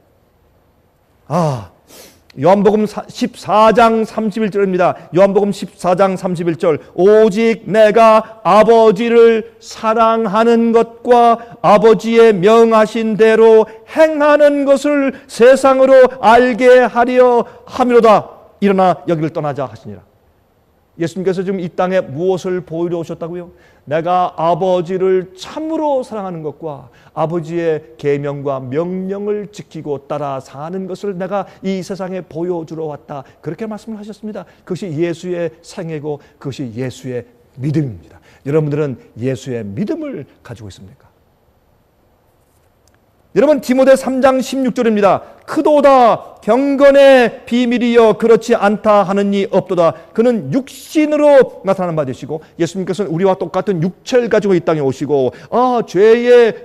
요한복음 14장 31절입니다. 요한복음 14장 31절 오직 내가 아버지를 사랑하는 것과 아버지의 명하신 대로 행하는 것을 세상으로 알게 하려 함이로다. 일어나 여기를 떠나자 하시니라. 예수님께서 지금 이 땅에 무엇을 보이러 오셨다고요? 내가 아버지를 참으로 사랑하는 것과 아버지의 계명과 명령을 지키고 따라 사는 것을 내가 이 세상에 보여주러 왔다. 그렇게 말씀을 하셨습니다. 그것이 예수의 생애고 그것이 예수의 믿음입니다. 여러분들은 예수의 믿음을 가지고 있습니까? 여러분 디모데 3장 16절입니다. 크도다 경건의 비밀이여 그렇지 않다 하는 이 없도다. 그는 육신으로 나타나는 바 되시고 예수님께서는 우리와 똑같은 육체를 가지고 이 땅에 오시고 죄의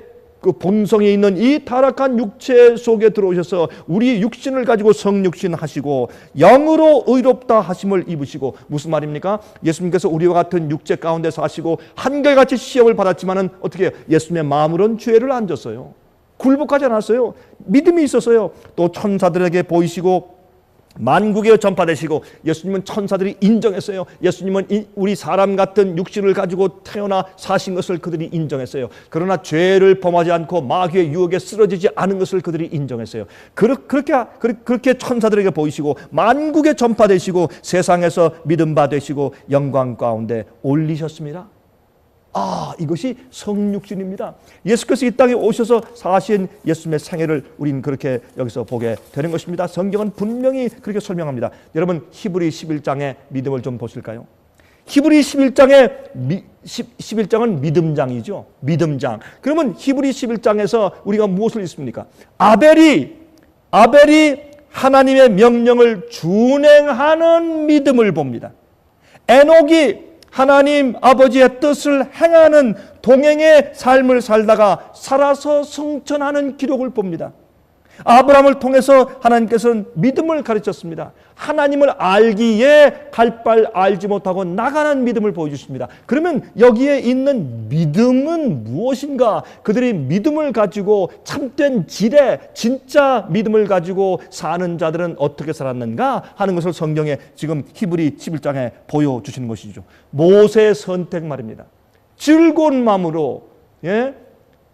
그 본성이 있는 이 타락한 육체 속에 들어오셔서 우리 육신을 가지고 성육신 하시고 영으로 의롭다 하심을 입으시고. 무슨 말입니까? 예수님께서 우리와 같은 육체 가운데 사시고 한결같이 시험을 받았지만은 어떻게 해요? 예수님의 마음으로는 죄를 안 졌어요. 굴복하지 않았어요. 믿음이 있었어요. 또 천사들에게 보이시고 만국에 전파되시고 예수님은 천사들이 인정했어요. 예수님은 우리 사람 같은 육신을 가지고 태어나 사신 것을 그들이 인정했어요. 그러나 죄를 범하지 않고 마귀의 유혹에 쓰러지지 않은 것을 그들이 인정했어요. 그렇게 천사들에게 보이시고 만국에 전파되시고 세상에서 믿음 받으시고 영광 가운데 올리셨습니다. 이것이 성육신입니다. 예수께서 이 땅에 오셔서 사신 예수님의 생애를 우리는 그렇게 여기서 보게 되는 것입니다. 성경은 분명히 그렇게 설명합니다. 여러분 히브리 11장의 믿음을 좀 보실까요? 히브리 11장은 믿음장이죠. 믿음장. 그러면 히브리 11장에서 우리가 무엇을 읽습니까? 아벨이 하나님의 명령을 준행하는 믿음을 봅니다. 에녹이 하나님 아버지의 뜻을 행하는 동행의 삶을 살다가 살아서 승천하는 기록을 봅니다. 아브라함을 통해서 하나님께서는 믿음을 가르쳤습니다. 하나님을 알기에 갈 바 알지 못하고 나가는 믿음을 보여주십니다. 그러면 여기에 있는 믿음은 무엇인가? 그들이 믿음을 가지고 참된 지뢰, 진짜 믿음을 가지고 사는 자들은 어떻게 살았는가 하는 것을 성경에 지금 히브리 11장에 보여주시는 것이죠. 모세의 선택 말입니다. 즐거운 마음으로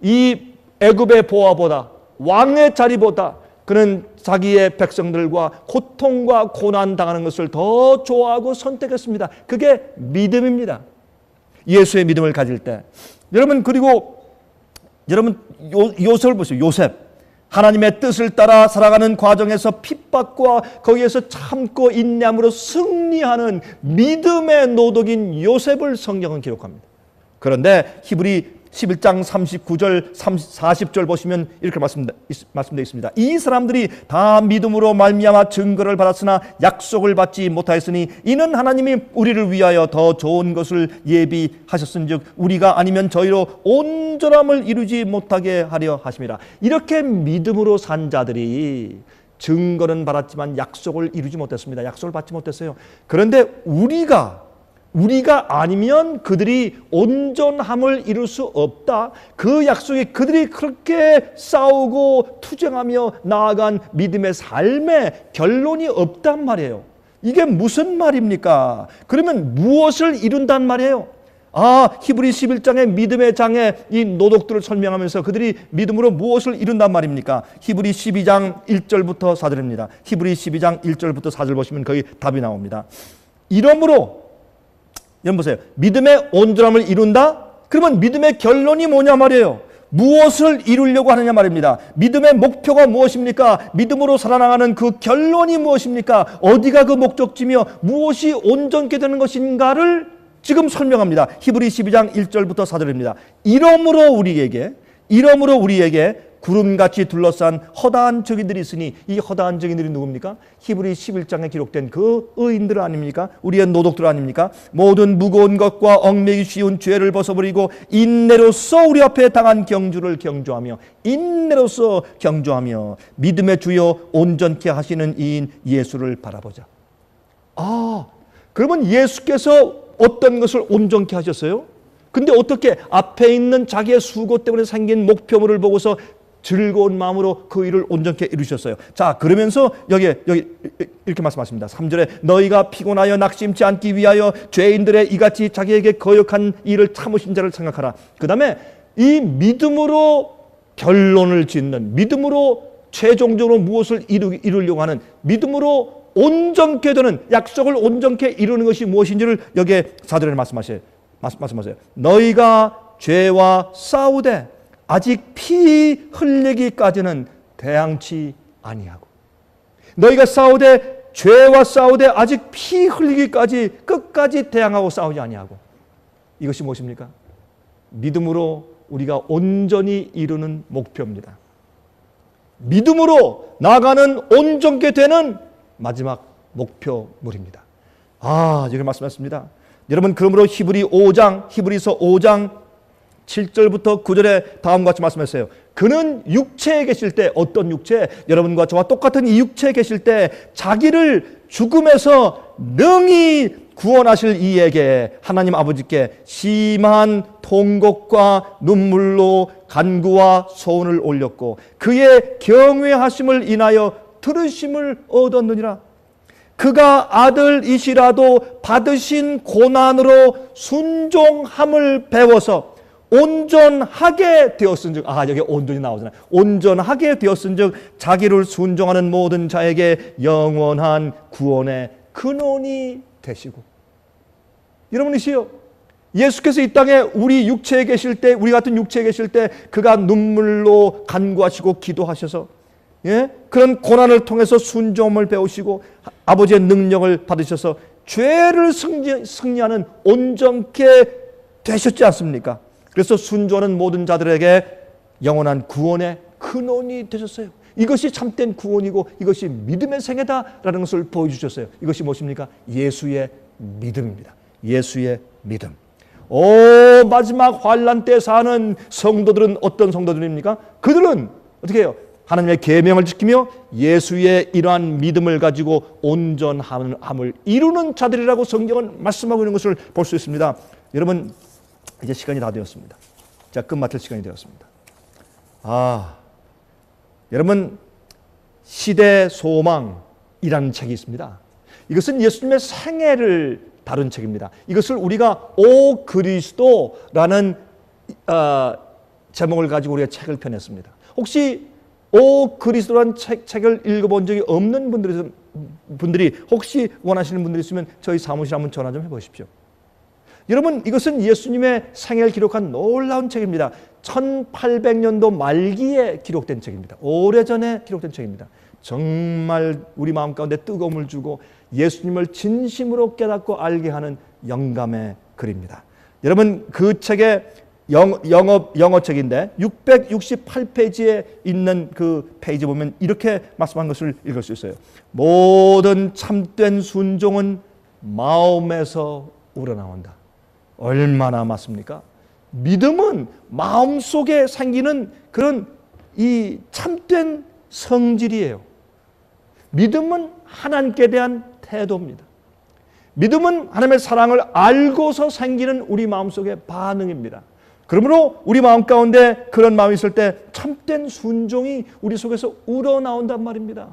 이 애굽의 보화보다 왕의 자리보다 그는 자기의 백성들과 고통과 고난 당하는 것을 더 좋아하고 선택했습니다. 그게 믿음입니다. 예수의 믿음을 가질 때. 그리고 요셉을 보세요. 요셉. 하나님의 뜻을 따라 살아가는 과정에서 핍박과 거기에서 참고 인내함으로 승리하는 믿음의 노덕인 요셉을 성경은 기록합니다. 그런데 히브리 11장 39절 40절 보시면 이렇게 말씀되어 있습니다. 이 사람들이 다 믿음으로 말미암아 증거를 받았으나 약속을 받지 못하였으니 이는 하나님이 우리를 위하여 더 좋은 것을 예비하셨은즉 우리가 아니면 저희로 온전함을 이루지 못하게 하려 하심이라. 이렇게 믿음으로 산 자들이 증거는 받았지만 약속을 이루지 못했습니다. 약속을 받지 못했어요. 그런데 우리가 우리가 아니면 그들이 온전함을 이룰 수 없다. 그 약속이 그들이 그렇게 싸우고 투쟁하며 나아간 믿음의 삶에 결론이 없단 말이에요. 이게 무슨 말입니까? 그러면 무엇을 이룬단 말이에요? 히브리 11장의 믿음의 장의 이 노독들을 설명하면서 그들이 믿음으로 무엇을 이룬단 말입니까? 히브리 12장 1절부터 4절입니다. 히브리 12장 1절부터 4절 보시면 거기 답이 나옵니다. 이러므로 여러분 보세요. 믿음의 온전함을 이룬다? 그러면 믿음의 결론이 뭐냐 말이에요. 무엇을 이루려고 하느냐 말입니다. 믿음의 목표가 무엇입니까? 믿음으로 살아나가는 그 결론이 무엇입니까? 어디가 그 목적지며 무엇이 온전케 되는 것인가를 지금 설명합니다. 히브리 12장 1절부터 4절입니다. 이러므로 우리에게 구름같이 둘러싼 허다한 적인들이 있으니, 이 허다한 적인들이 누굽니까? 히브리 11장에 기록된 그 의인들 아닙니까? 우리의 노독들 아닙니까? 모든 무거운 것과 얽매기 쉬운 죄를 벗어버리고 인내로서 우리 앞에 당한 경주를 경주하며 믿음의 주여 온전케 하시는 이인 예수를 바라보자. 그러면 예수께서 어떤 것을 온전케 하셨어요? 근데 어떻게 앞에 있는 자기의 수고 때문에 생긴 목표물을 보고서 즐거운 마음으로 그 일을 온전케 이루셨어요. 자, 그러면서 여기 이렇게 말씀하십니다. 3절에 너희가 피곤하여 낙심치 않기 위하여 죄인들의 이같이 자기에게 거역한 일을 참으신 자를 생각하라. 그 다음에 이 믿음으로 결론을 짓는, 믿음으로 최종적으로 무엇을 이루려고 하는, 믿음으로 온전케 되는, 약속을 온전케 이루는 것이 무엇인지를 여기에 4절에 말씀하세요. 너희가 죄와 싸우되 아직 피 흘리기까지는 대항치 아니하고. 너희가 죄와 싸우되 아직 피 흘리기까지 끝까지 대항하고 싸우지 아니하고. 이것이 무엇입니까? 믿음으로 우리가 온전히 이루는 목표입니다. 믿음으로 나아가는 온전케 되는 마지막 목표물입니다. 이렇게 말씀하셨습니다. 여러분, 그러므로 히브리서 5장 7절부터 9절에 다음과 같이 말씀했어요. 그는 육체에 계실 때, 어떤 육체? 여러분과 저와 똑같은 이 육체에 계실 때 자기를 죽음에서 능히 구원하실 이에게, 하나님 아버지께 심한 통곡과 눈물로 간구와 소원을 올렸고 그의 경외하심을 인하여 들으심을 얻었느니라. 그가 아들이시라도 받으신 고난으로 순종함을 배워서 온전하게 되었은즉, 여기 온전히 나오잖아요. 온전하게 되었은즉 자기를 순종하는 모든 자에게 영원한 구원의 근원이 되시고. 여러분이시요, 예수께서 이 땅에 우리 육체에 계실 때, 우리 같은 육체에 계실 때 그가 눈물로 간구하시고 기도하셔서 그런 고난을 통해서 순종을 배우시고 아버지의 능력을 받으셔서 죄를 승리하는 온전케 되셨지 않습니까? 그래서 순종하는 모든 자들에게 영원한 구원의 근원이 되셨어요. 이것이 참된 구원이고 이것이 믿음의 생애다라는 것을 보여주셨어요. 이것이 무엇입니까? 예수의 믿음입니다. 예수의 믿음. 마지막 환난 때 사는 성도들은 어떤 성도들입니까? 그들은 어떻게 해요? 하나님의 계명을 지키며 예수의 이러한 믿음을 가지고 온전함을 이루는 자들이라고 성경은 말씀하고 있는 것을 볼 수 있습니다. 여러분, 이제 시간이 다 되었습니다. 자, 끝마칠 시간이 되었습니다. 여러분, 시대 소망이라는 책이 있습니다. 이것은 예수님의 생애를 다룬 책입니다. 이것을 우리가 오 그리스도라는 제목을 가지고 우리가 책을 펴냈습니다. 혹시 오 그리스도라는 책을 읽어본 적이 없는 분들이 혹시 원하시는 분들이 있으면 저희 사무실 한번 전화 좀 해보십시오. 여러분, 이것은 예수님의 생애를 기록한 놀라운 책입니다. 1800년도 말기에 기록된 책입니다. 오래전에 기록된 책입니다. 정말 우리 마음 가운데 뜨거움을 주고 예수님을 진심으로 깨닫고 알게 하는 영감의 글입니다. 여러분, 그 책의 영어 책인데 668페이지에 있는 그 페이지 보면 이렇게 말씀한 것을 읽을 수 있어요. 모든 참된 순종은 마음에서 우러나온다. 얼마나 맞습니까? 믿음은 마음속에 생기는 그런 이 참된 성질이에요. 믿음은 하나님께 대한 태도입니다. 믿음은 하나님의 사랑을 알고서 생기는 우리 마음속의 반응입니다. 그러므로 우리 마음 가운데 그런 마음이 있을 때 참된 순종이 우리 속에서 우러나온단 말입니다.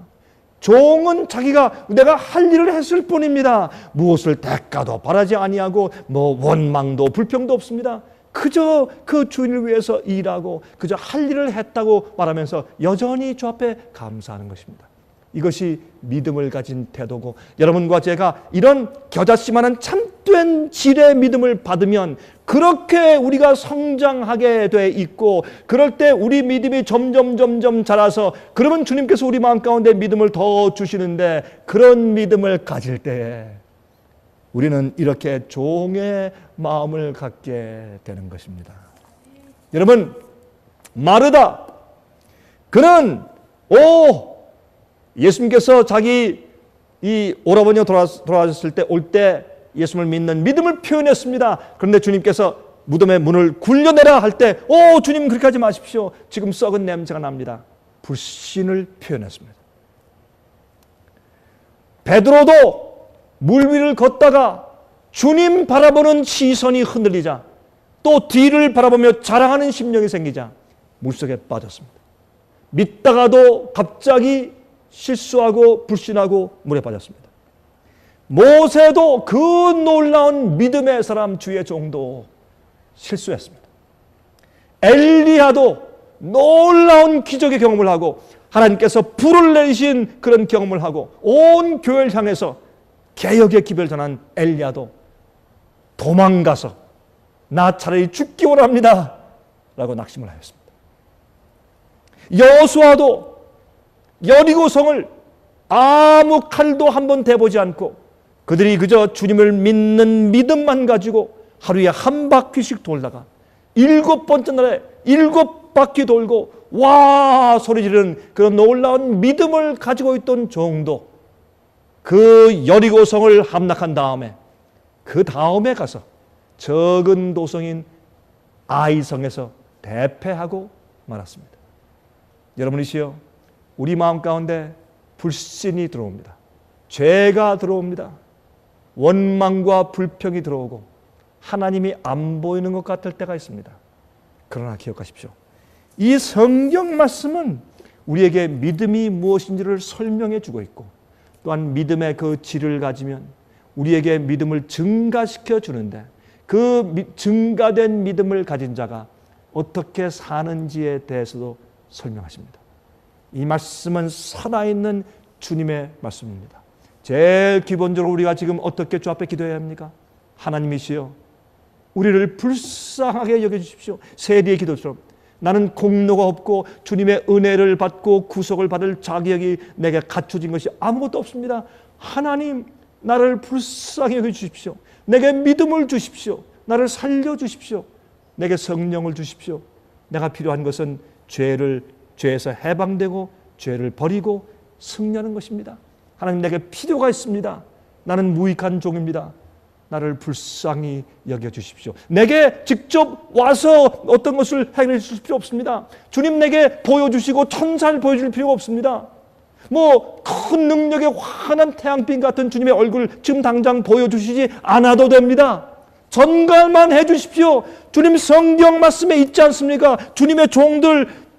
종은 자기가 내가 할 일을 했을 뿐입니다. 무엇을 대가도 바라지 아니하고 원망도 불평도 없습니다. 그저 그 주인을 위해서 일하고 그저 할 일을 했다고 말하면서 여전히 주 앞에 감사하는 것입니다. 이것이 믿음을 가진 태도고, 여러분과 제가 이런 겨자씨만한 참된 질의 믿음을 받으면 그렇게 우리가 성장하게 돼 있고, 그럴 때 우리 믿음이 점점 자라서, 그러면 주님께서 우리 마음 가운데 믿음을 더 주시는데, 그런 믿음을 가질 때에 우리는 이렇게 종의 마음을 갖게 되는 것입니다. 여러분, 마르다, 그는 예수님께서 자기 이 오라버니가 돌아가셨을 때 올 때 예수님을 믿는 믿음을 표현했습니다. 그런데 주님께서 무덤의 문을 굴려내라 할 때 주님 그렇게 하지 마십시오. 지금 썩은 냄새가 납니다. 불신을 표현했습니다. 베드로도 물 위를 걷다가 주님 바라보는 시선이 흔들리자, 또 뒤를 바라보며 자랑하는 심령이 생기자 물속에 빠졌습니다. 믿다가도 갑자기 실수하고 불신하고 물에 빠졌습니다. 모세도 그 놀라운 믿음의 사람 주의 종도 실수했습니다. 엘리야도 놀라운 기적의 경험을 하고 하나님께서 불을 내리신 그런 경험을 하고 온 교회를 향해서 개혁의 기별을 전한 엘리야도 도망가서 나 차라리 죽기 원합니다 라고 낙심을 하였습니다. 여호수아도 여리고성을 아무 칼도 한번 대보지 않고 그들이 그저 주님을 믿는 믿음만 가지고 하루에 한 바퀴씩 돌다가 7번째 날에 7바퀴 돌고 와 소리 지르는 그런 놀라운 믿음을 가지고 있던 종도 그 여리고성을 함락한 다음에 그 다음에 가서 적은 도성인 아이성에서 대패하고 말았습니다. 여러분이시여, 우리 마음 가운데 불신이 들어옵니다. 죄가 들어옵니다. 원망과 불평이 들어오고 하나님이 안 보이는 것 같을 때가 있습니다. 그러나 기억하십시오. 이 성경 말씀은 우리에게 믿음이 무엇인지를 설명해 주고 있고, 또한 믿음의 그 질을 가지면 우리에게 믿음을 증가시켜 주는데, 그 증가된 믿음을 가진 자가 어떻게 사는지에 대해서도 설명하십니다. 이 말씀은 살아있는 주님의 말씀입니다. 제일 기본적으로 우리가 지금 어떻게 주 앞에 기도해야 합니까? 하나님이시여, 우리를 불쌍하게 여겨주십시오. 세리의 기도처럼 나는 공로가 없고 주님의 은혜를 받고 구속을 받을 자격이 내게 갖춰진 것이 아무것도 없습니다. 하나님, 나를 불쌍히 여겨주십시오. 내게 믿음을 주십시오. 나를 살려주십시오. 내게 성령을 주십시오. 내가 필요한 것은 죄에서 해방되고 죄를 버리고 승리하는 것입니다. 하나님, 내게 필요가 있습니다. 나는 무익한 종입니다. 나를 불쌍히 여겨주십시오. 내게 직접 와서 어떤 것을 해결해 주실 필요 없습니다. 주님 내게 보여주시고 천사를 보여줄 필요가 없습니다. 큰 능력의 환한 태양빛 같은 주님의 얼굴 지금 당장 보여주시지 않아도 됩니다. 전갈만 해주십시오. 주님 성경 말씀에 있지 않습니까? 주님의 종들,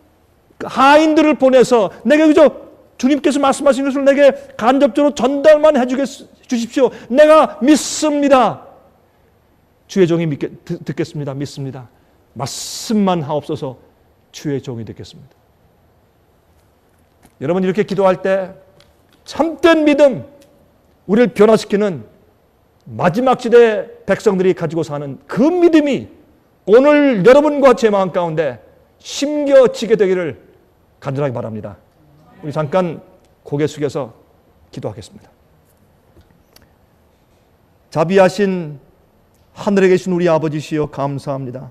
하인들을 보내서 내게 그저 주님께서 말씀하신 것을 내게 간접적으로 전달만 해주십시오. 내가 믿습니다. 주의 종이 듣겠습니다. 믿습니다. 말씀만 하옵소서. 주의 종이 듣겠습니다. 여러분, 이렇게 기도할 때 참된 믿음, 우리를 변화시키는 마지막 시대 백성들이 가지고 사는 그 믿음이 오늘 여러분과 제 마음 가운데 심겨지게 되기를 간절하게 바랍니다. 우리 잠깐 고개 숙여서 기도하겠습니다. 자비하신 하늘에 계신 우리 아버지시여, 감사합니다.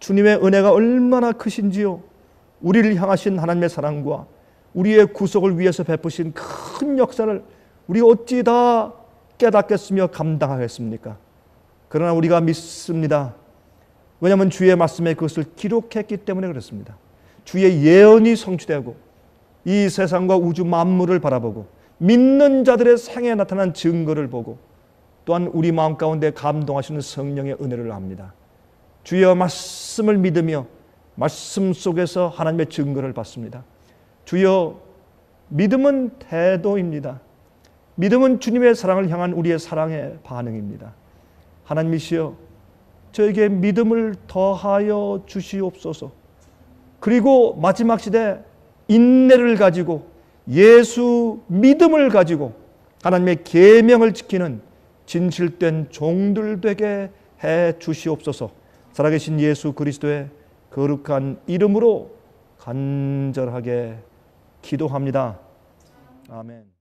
주님의 은혜가 얼마나 크신지요. 우리를 향하신 하나님의 사랑과 우리의 구속을 위해서 베푸신 큰 역사를 우리가 어찌 다 깨닫겠으며 감당하겠습니까? 그러나 우리가 믿습니다. 왜냐하면 주의 말씀에 그것을 기록했기 때문에 그렇습니다. 주의 예언이 성취되고 이 세상과 우주 만물을 바라보고 믿는 자들의 생에 나타난 증거를 보고 또한 우리 마음 가운데 감동하시는 성령의 은혜를 압니다. 주여 말씀을 믿으며 말씀 속에서 하나님의 증거를 받습니다. 주여 믿음은 태도입니다. 믿음은 주님의 사랑을 향한 우리의 사랑의 반응입니다. 하나님이시여 저에게 믿음을 더하여 주시옵소서. 그리고 마지막 시대 인내를 가지고 예수 믿음을 가지고 하나님의 계명을 지키는 진실된 종들 되게 해 주시옵소서. 살아계신 예수 그리스도의 거룩한 이름으로 간절하게 기도합니다. 아멘.